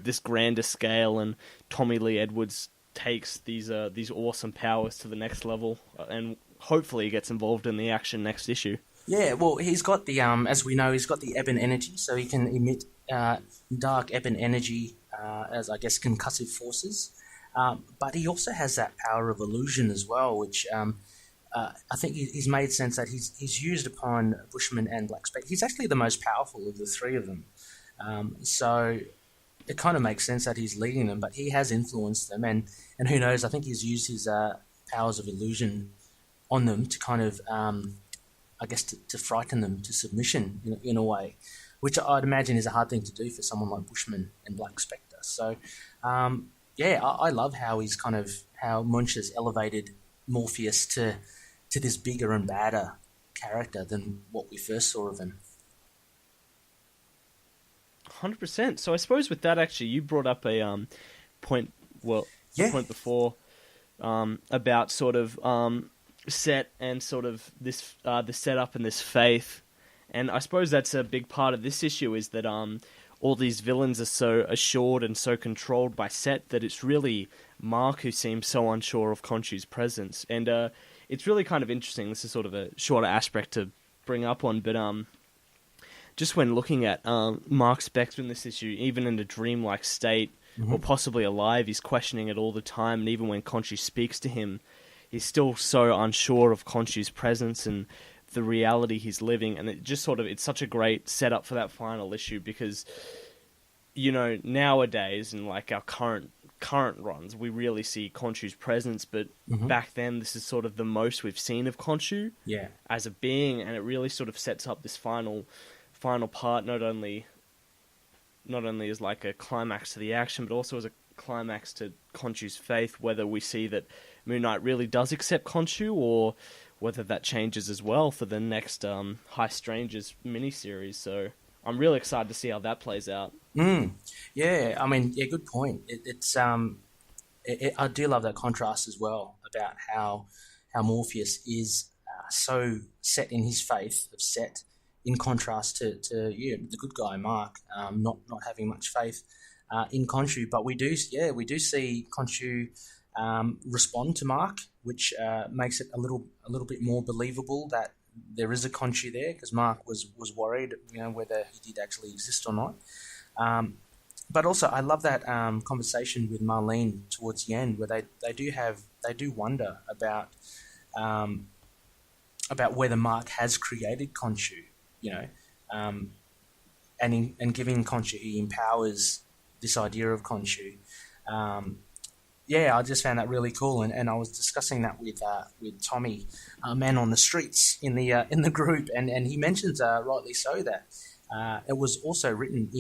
this grander scale and Tommy Lee Edwards takes these awesome powers to the next level, and hopefully he gets involved in the action next issue. Yeah, well, he's got the as we know, he's got the ebon energy, so he can emit dark ebon energy as, I guess, concussive forces. But he also has that power of illusion as well, which I think he's made sense that he's used upon Bushman and Black Spectre. He's actually the most powerful of the three of them. So it kind of makes sense that he's leading them, but he has influenced them, and who knows, I think he's used his powers of illusion on them to kind of... I guess to frighten them to submission in a way, which I'd imagine is a hard thing to do for someone like Bushman and Black Spectre. So, I love how how Munch has elevated Morpheus to this bigger and badder character than what we first saw of him. 100%. So I suppose with that, actually, you brought up a point. Well, a point before about sort of. Set and sort of this the setup and this faith, and I suppose that's a big part of this issue, is that all these villains are so assured and so controlled by Set that it's really Mark who seems so unsure of Khonshu's presence, and it's really kind of interesting. This is sort of a shorter aspect to bring up on, but just when looking at Mark Spector in this issue, even in a dreamlike state or possibly alive, he's questioning it all the time, and even when Khonshu speaks to him, he's still so unsure of Khonshu's presence and the reality he's living, and it just sort of, it's such a great setup for that final issue, because nowadays in like our current runs we really see Khonshu's presence, but back then this is sort of the most we've seen of Khonshu as a being, and it really sort of sets up this final part, not only as like a climax to the action, but also as a climax to Khonshu's faith, whether we see that Moon Knight really does accept Khonshu, or whether that changes as well for the next High Strangers miniseries. So I'm really excited to see how that plays out. Yeah, I mean, good point. I do love that contrast as well about how Morpheus is so set in his faith of Set, in contrast to the good guy Mark, not having much faith in Khonshu. But we do see Khonshu respond to Mark, which makes it a little bit more believable that there is a Khonshu there, because Mark was worried, whether he did actually exist or not. But also, I love that conversation with Marlene towards the end, where they do wonder about whether Mark has created Khonshu, and giving Khonshu, he empowers this idea of Khonshu. I just found that really cool, and I was discussing that with Tommy, Man on the Streets, in the group, and he mentions rightly so that it was also written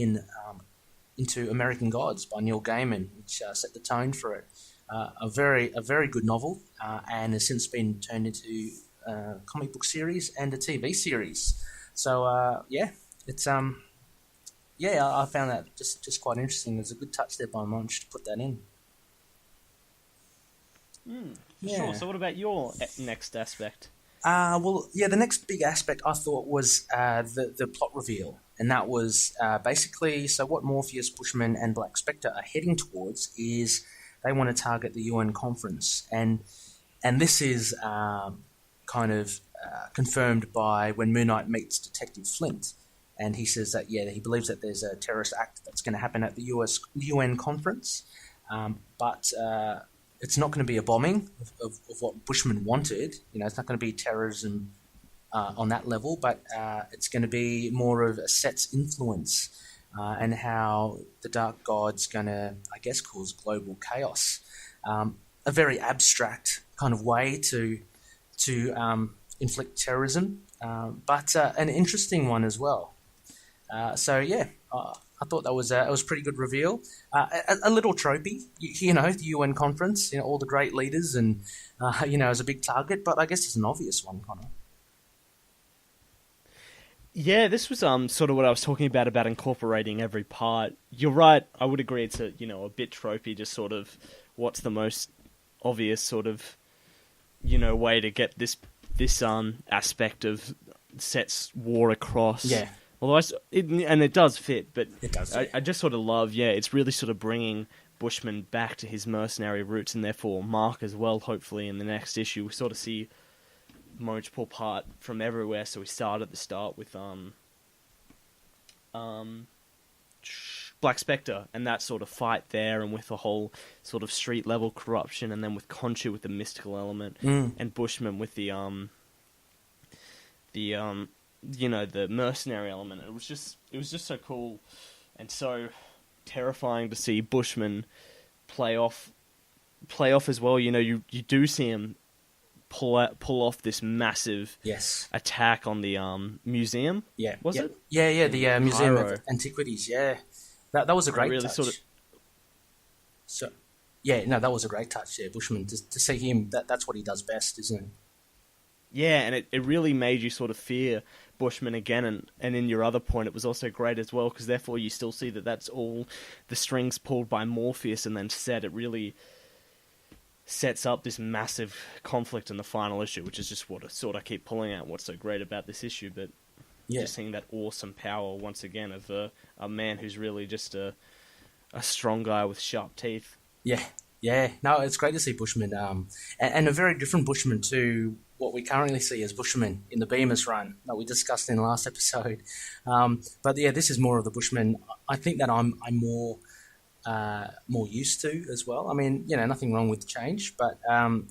into American Gods by Neil Gaiman, which set the tone for it. A very good novel, and has since been turned into a comic book series and a TV series. So it's I found that just quite interesting. There's a good touch there by Munch to put that in. Sure. So what about your next aspect? The next big aspect I thought was the plot reveal, and that was basically, so what Morpheus, Bushman, and Black Spectre are heading towards is they want to target the UN conference, and this is kind of confirmed by when Moon Knight meets Detective Flint, and he says that he believes that there's a terrorist act that's going to happen at the UN conference, but it's not going to be a bombing of what Bushman wanted. It's not going to be terrorism on that level, but it's going to be more of a Set's influence and how the Dark God's going to, I guess, cause global chaos. A very abstract kind of way to inflict terrorism, but an interesting one as well. I thought that was a pretty good reveal. A little tropey, the UN conference, all the great leaders, and as a big target. But I guess it's an obvious one, Connor. Yeah, this was sort of what I was talking about incorporating every part. You're right. I would agree it's a bit tropey, just sort of what's the most obvious sort of way to get this aspect of Set's war across. Yeah. Although it does fit, but it does. I just sort of love, it's really sort of bringing Bushman back to his mercenary roots, and therefore Mark as well. Hopefully, in the next issue, we sort of see Moj pull part from everywhere. So we start at the start with Black Spectre and that sort of fight there, and with the whole sort of street level corruption, and then with Khonshu with the mystical element, and Bushman with the mercenary element. It was just so cool and so terrifying to see Bushman play off as well. You do see him pull off this massive attack on the museum. Yeah, was it? Yeah, the Museum of Antiquities. Yeah, that was a great really touch. That was a great touch. Yeah, Bushman to see him. That's what he does best, isn't it? Yeah, and it really made you sort of fear Bushman again, and in your other point, it was also great as well, because therefore you still see that that's all the strings pulled by Morpheus, and then it really sets up this massive conflict in the final issue, which is just what I keep pulling at, what's so great about this issue, but just seeing that awesome power once again of a man who's really just a strong guy with sharp teeth. Yeah. No, it's great to see Bushman, and a very different Bushman to what we currently see as Bushman in the Bemis run that we discussed in the last episode. But this is more of the Bushman I think that I'm more used to as well. I mean, nothing wrong with change, but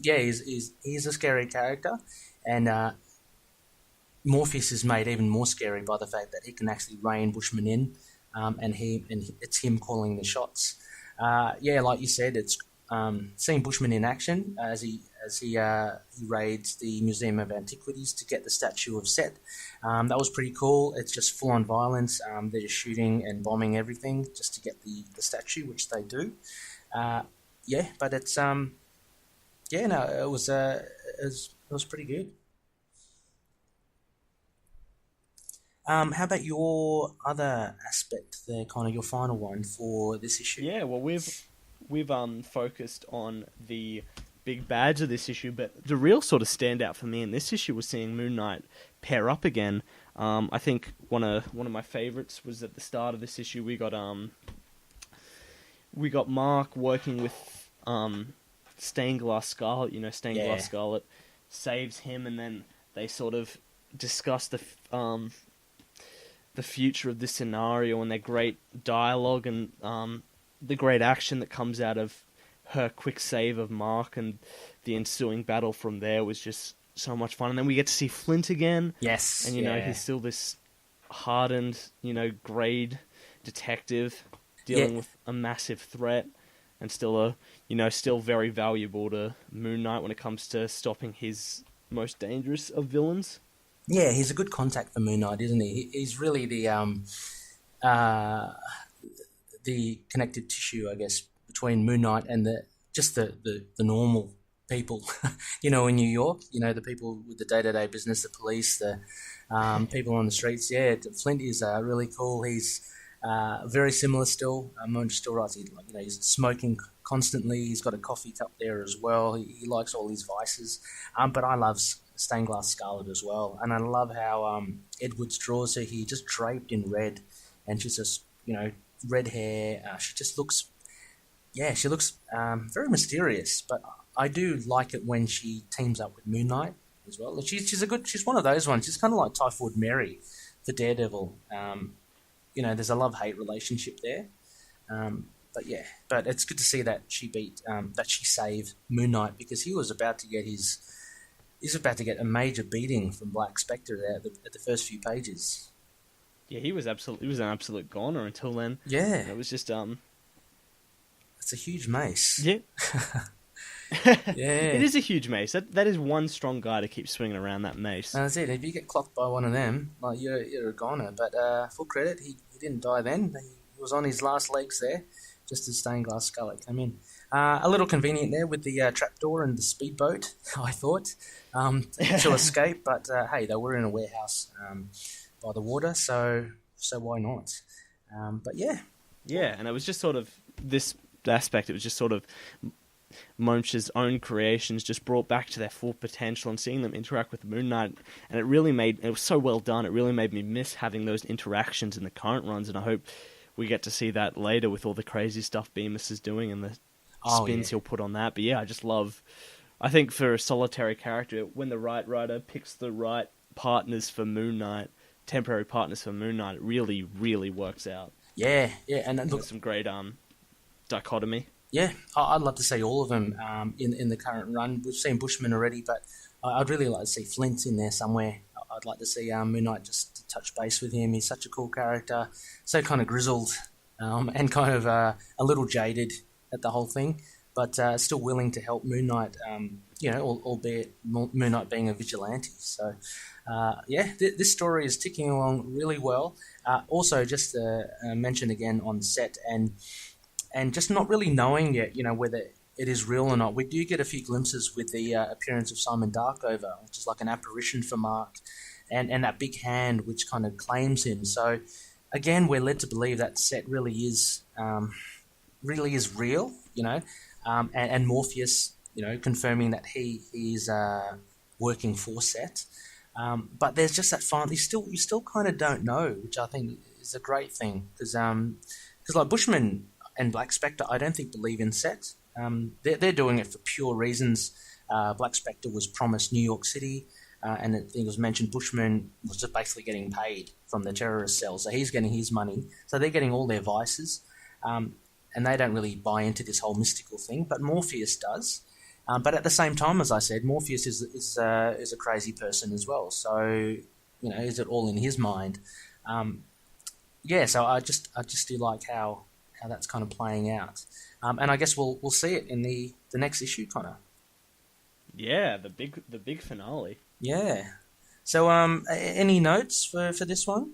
he's a scary character, and Morpheus is made even more scary by the fact that he can actually rein Bushman in, and it's him calling the shots. Like you said, it's seeing Bushman in action as he raids the Museum of Antiquities to get the statue of Set. That was pretty cool. It's just full-on violence. They're just shooting and bombing everything just to get the statue, which they do. But it's it was pretty good. How about your other aspect there, Connor, your final one for this issue? Yeah, well, we've focused on the big bads of this issue, but the real sort of standout for me in this issue was seeing Moon Knight pair up again. I think one of my favorites was at the start of this issue. We got Mark working with Stained Glass Scarlet. Stained Glass Scarlet saves him, and then they sort of discuss the future of this scenario and their great dialogue and the great action that comes out of her quick save of Mark, and the ensuing battle from there was just so much fun. And then we get to see Flint again. Yes. And, he's still this hardened, grade detective dealing with a massive threat, and still still very valuable to Moon Knight when it comes to stopping his most dangerous of villains. Yeah, he's a good contact for Moon Knight, isn't he? He's really the connective tissue, I guess, between Moon Knight and the normal people, in New York, the people with the day-to-day business, the police, the people on the streets. Yeah, Flint is really cool. He's very similar still. Moon still writes, he's smoking constantly. He's got a coffee cup there as well. He likes all his vices. But I love Stained Glass Scarlet as well. And I love how Edwards draws her here, just draped in red, and she's just, red hair. She just looks yeah, she looks very mysterious, but I do like it when she teams up with Moon Knight as well. She's one of those ones. She's kind of like Typhoid Mary for Daredevil. There's a love-hate relationship there. But it's good to see that she saved Moon Knight, because he was about to get a major beating from Black Spectre at the first few pages. Yeah, he was an absolute goner until then. Yeah, and it was just it's a huge mace. Yeah. Yeah, it is a huge mace. That is one strong guy to keep swinging around that mace. That's it. If you get clocked by one of them, like you're a goner. But full credit, he didn't die then. He was on his last legs there, just as Stained Glass Scarlet came in. A little convenient there with the trapdoor and the speedboat, I thought, to escape. But hey, they were in a warehouse by the water, so why not? But yeah. Yeah, and it was just sort of this aspect. It was just sort of Munch's own creations just brought back to their full potential, and seeing them interact with Moon Knight, and it was so well done. It really made me miss having those interactions in the current runs, and I hope we get to see that later with all the crazy stuff Bemis is doing and the spins he'll put on that. But yeah, I think for a solitary character, when the right writer picks the right partners for Moon Knight, temporary partners for Moon Knight, it really, really works out. Yeah, and look, some great dichotomy. Yeah, I'd love to see all of them in the current run. We've seen Bushman already, but I'd really like to see Flint in there somewhere. I'd like to see Moon Knight just touch base with him. He's such a cool character, so kind of grizzled and kind of a little jaded at the whole thing, but still willing to help Moon Knight, albeit Moon Knight being a vigilante. So, this story is ticking along really well. Also, just to mention again on set and just not really knowing yet, whether it is real or not. We do get a few glimpses with the appearance of Simon Darkover, which is like an apparition for Mark, and that big hand which kind of claims him. So again, we're led to believe that set really is real, and Morpheus, confirming that he is working for Set. But there's just that you still kind of don't know, which I think is a great thing, because like Bushman and Black Spectre, I don't think believe in Set. They're doing it for pure reasons. Black Spectre was promised New York City, and it was mentioned Bushman was just basically getting paid from the terrorist cell, so he's getting his money. So they're getting all their vices, and they don't really buy into this whole mystical thing. But Morpheus does. But at the same time, as I said, Morpheus is a crazy person as well. So is it all in his mind? So I just do like how that's kind of playing out, and I guess we'll see it in the next issue, Connor. Yeah, the big finale. Yeah. So any notes for this one?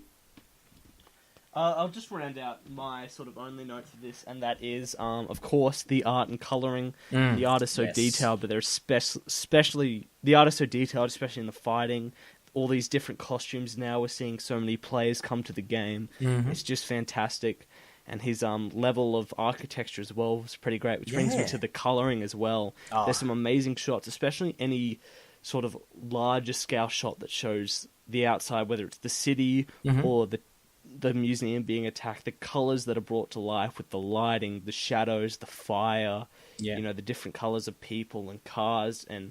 I'll just round out my sort of only note for this, and that is, of course, the art and colouring. The art is so detailed, but there's especially the art is so detailed, especially in the fighting. All these different costumes now. We're seeing so many players come to the game. Mm-hmm. It's just fantastic. And his level of architecture as well was pretty great, which brings me to the colouring as well. Oh. There's some amazing shots, especially any sort of larger scale shot that shows the outside, whether it's the city or the museum being attacked. The colours that are brought to life with the lighting, the shadows, the fire, the different colours of people and cars, and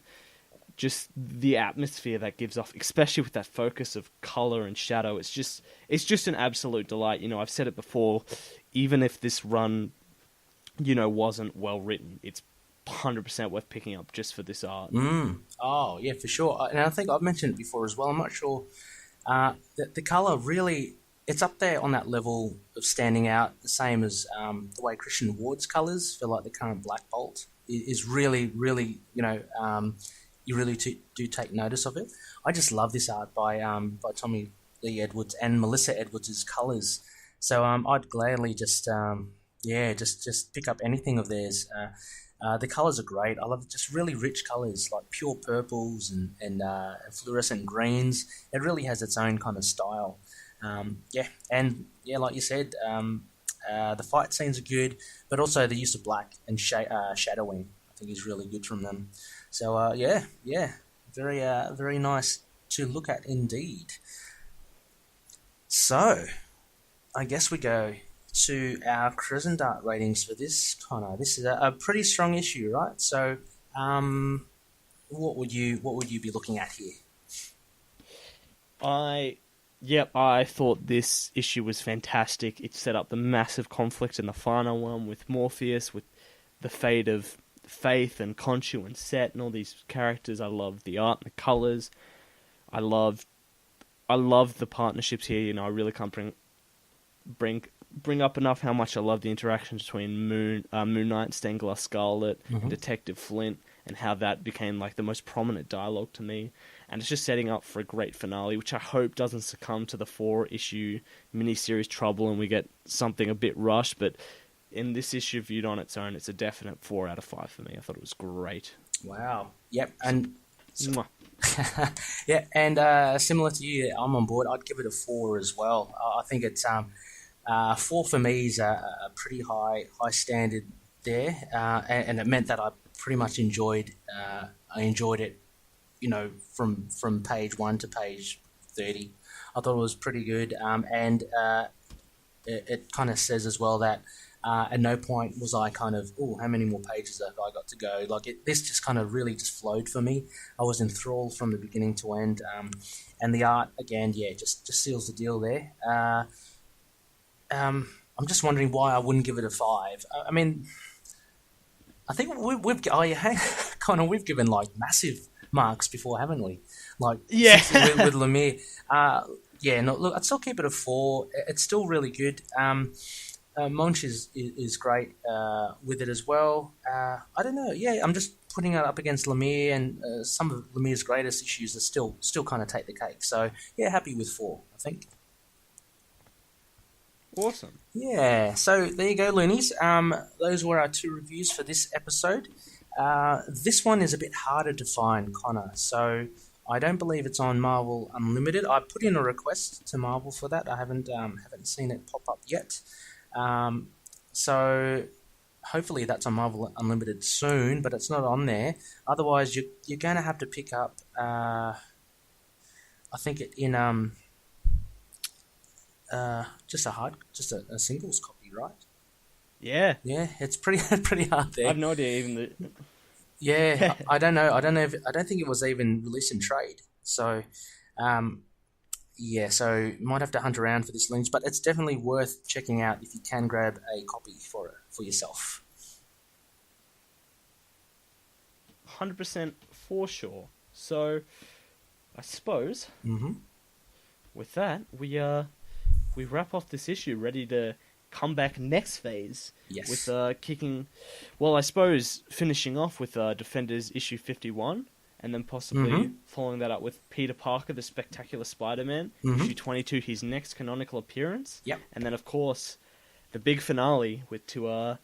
just the atmosphere that gives off, especially with that focus of colour and shadow. It's just an absolute delight. I've said it before, even if this run, wasn't well written, it's 100% worth picking up just for this art. Oh, yeah, for sure. And I think I've mentioned it before as well. I'm not sure. The colour really, it's up there on that level of standing out, the same as the way Christian Ward's colours for like the current Black Bolt is really, really, you really do take notice of it. I just love this art by Tommy Lee Edwards and Melissa Edwards' colours. So I'd gladly just pick up anything of theirs. The colours are great. I love just really rich colours, like pure purples and fluorescent greens. It really has its own kind of style. Like you said, the fight scenes are good, but also the use of black and shadowing, I think, is really good from them. So very nice to look at indeed. So I guess we go to our Crescent Dart ratings for this, Connor. This is a pretty strong issue, right? So, what would you be looking at here? I thought this issue was fantastic. It set up the massive conflict in the final one with Morpheus, with the fate of Faith and Khonshu and Set and all these characters. I love the art and the colours. I love the partnerships here. You know, I really can't bring up enough how much I love the interactions between Moon Knight, Stained Glass Scarlet, and Detective Flint, and how that became like the most prominent dialogue to me. And it's just setting up for a great finale, which I hope doesn't succumb to the 4-issue miniseries trouble and we get something a bit rushed. But in this issue, viewed on its own, it's a definite 4 out of 5 for me. I thought it was great. Wow. Yep. And Mwah. yeah, and similar to you, I'm on board. I'd give it a 4 as well. I think it's 4 for me is a pretty high standard there, and it meant that I pretty much enjoyed it. You know, from page 1 to page 30, I thought it was pretty good. And it kind of says as well that at no point was I kind of, how many more pages have I got to go? Like this just kind of really just flowed for me. I was enthralled from the beginning to end. And the art again, just seals the deal there. I'm just wondering why I wouldn't give it a 5. I mean, I think Connor, we've given like massive marks before, haven't we? Like, with Lemire. Look, I'd still keep it a 4. It's still really good. Monch is great with it as well. I don't know. Yeah, I'm just putting it up against Lemire, and some of Lemire's greatest issues are still kind of take the cake. So yeah, happy with 4, I think. Awesome. Yeah, so there you go, Loonies. Those were our 2 reviews for this episode. This one is a bit harder to find, Connor, so I don't believe it's on Marvel Unlimited. I put in a request to Marvel for that. I haven't seen it pop up yet. So hopefully that's on Marvel Unlimited soon, but it's not on there. Otherwise, you're going to have to pick up, I think it in just a singles copy, right? Yeah. Yeah, it's pretty hard there. I have no idea even Yeah, I don't know. I don't think it was even released in trade. So, so you might have to hunt around for this links, but it's definitely worth checking out if you can grab a copy for yourself. 100% for sure. So, I suppose with that we wrap off this issue, ready to come back next phase. Yes. With I suppose finishing off with Defenders issue 51, and then possibly following that up with Peter Parker, the Spectacular Spider-Man, issue 22, his next canonical appearance. Yep. And then of course the big finale to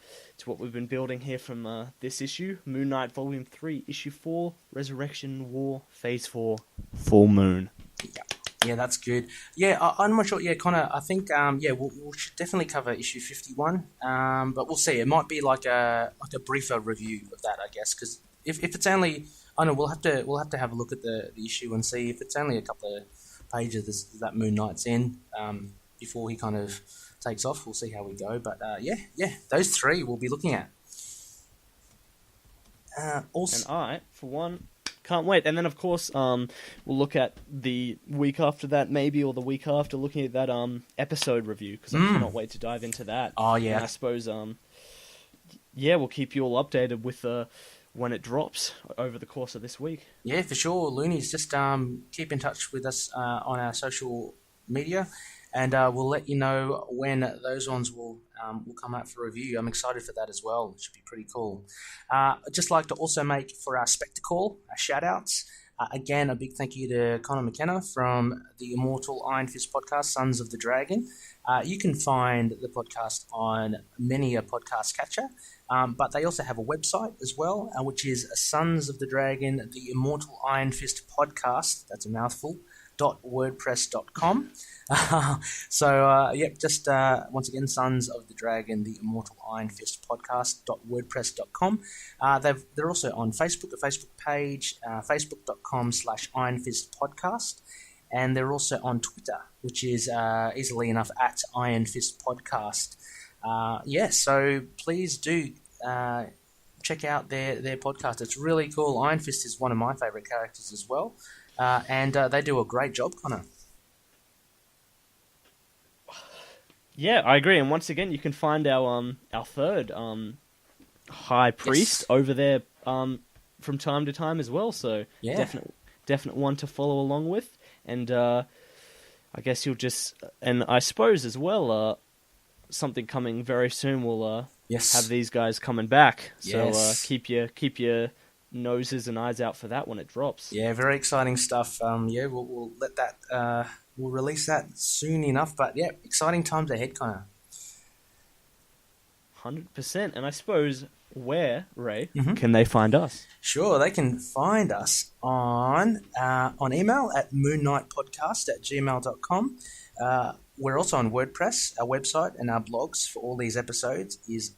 what we've been building here from this issue, Moon Knight Volume 3, issue 4, Resurrection War, Phase 4, Full Moon. Yep. Yeah, that's good. Yeah, I'm not sure. Yeah, Connor, I think we should definitely cover issue 51. But we'll see. It might be like a briefer review of that, I guess, because if it's only, I know we'll have to have a look at the issue and see if it's only a couple of pages that Moon Knight's in before he kind of takes off. We'll see how we go. But those 3 we'll be looking at. Also, and I, for one, can't wait. And then, of course, we'll look at the week after that, maybe, or the week after, looking at that episode review, because I cannot wait to dive into that. Oh, yeah. And I suppose, we'll keep you all updated with when it drops over the course of this week. Yeah, for sure. Loonies, just keep in touch with us on our social media, and we'll let you know when those ones will come out for review. I'm excited for that as well. It should be pretty cool. I'd just like to also make for our Spectacle, our shout-outs. Again, a big thank you to Connor McKenna from the Immortal Iron Fist Podcast, Sons of the Dragon. You can find the podcast on many a podcast catcher, but they also have a website as well, which is Sons of the Dragon, the Immortal Iron Fist Podcast, that's a mouthful, .wordpress.com. Just once again, Sons of the Dragon, the Immortal Iron Fist Podcast, .wordpress.com. They're also on Facebook, a Facebook page, facebook.com/Iron Fist Podcast. and they're also on Twitter, which is easily enough at Iron Fist Podcast. So please do check out their podcast. It's really cool. Iron Fist is one of my favourite characters as well, and they do a great job, Connor. Yeah, I agree. And once again, you can find our third high priest over there from time to time as well. So definite one to follow along with. And I guess you'll just, and I suppose as well, something coming very soon will have these guys coming back. So keep your noses and eyes out for that when it drops. Yeah, very exciting stuff. We'll let that. We'll release that soon enough. But yeah, exciting times ahead, Connor. 100%. And I suppose where, Ray, can they find us? Sure, they can find us on email at moonknightpodcast@gmail.com. We're also on WordPress. Our website and our blogs for all these episodes is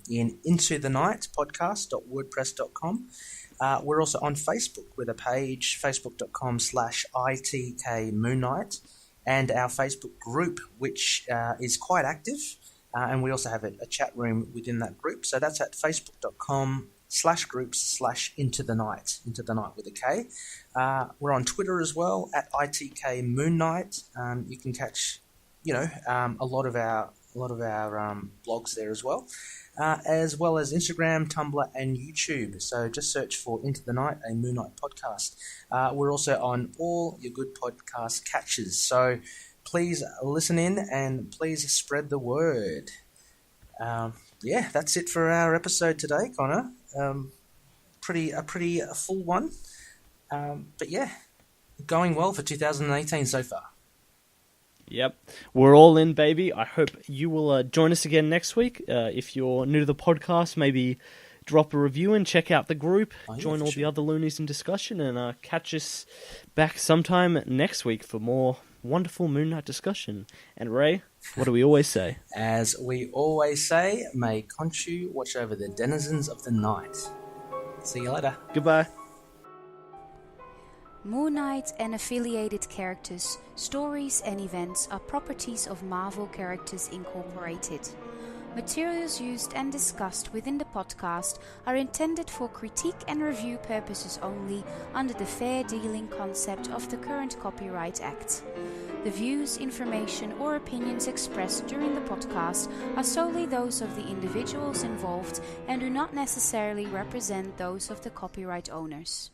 in intothenightpodcast.wordpress.com. We're also on Facebook with a page, facebook.com/ITKMoonKnight, and our Facebook group, which is quite active. And we also have a chat room within that group. So that's at facebook.com/groups/intothennight, into the night with a K. We're on Twitter as well at ITKMoonKnight. You can catch, a lot of our blogs there as well as Instagram, Tumblr, and YouTube. So just search for Into the Night, a Moon Knight podcast. We're also on all your good podcast catches. So please listen in and please spread the word. That's it for our episode today, Connor. A pretty full one. But going well for 2018 so far. Yep. We're all in, baby. I hope you will join us again next week. If you're new to the podcast, maybe drop a review and check out the group. Join all the other loonies in discussion, and catch us back sometime next week for more wonderful Moon Knight discussion. And Ray, what do we always say? As we always say, may Khonshu watch over the denizens of the night. See you later. Goodbye. Moon Knight and affiliated characters, stories and events are properties of Marvel Characters Incorporated. Materials used and discussed within the podcast are intended for critique and review purposes only under the fair dealing concept of the current Copyright Act. The views, information or opinions expressed during the podcast are solely those of the individuals involved and do not necessarily represent those of the copyright owners.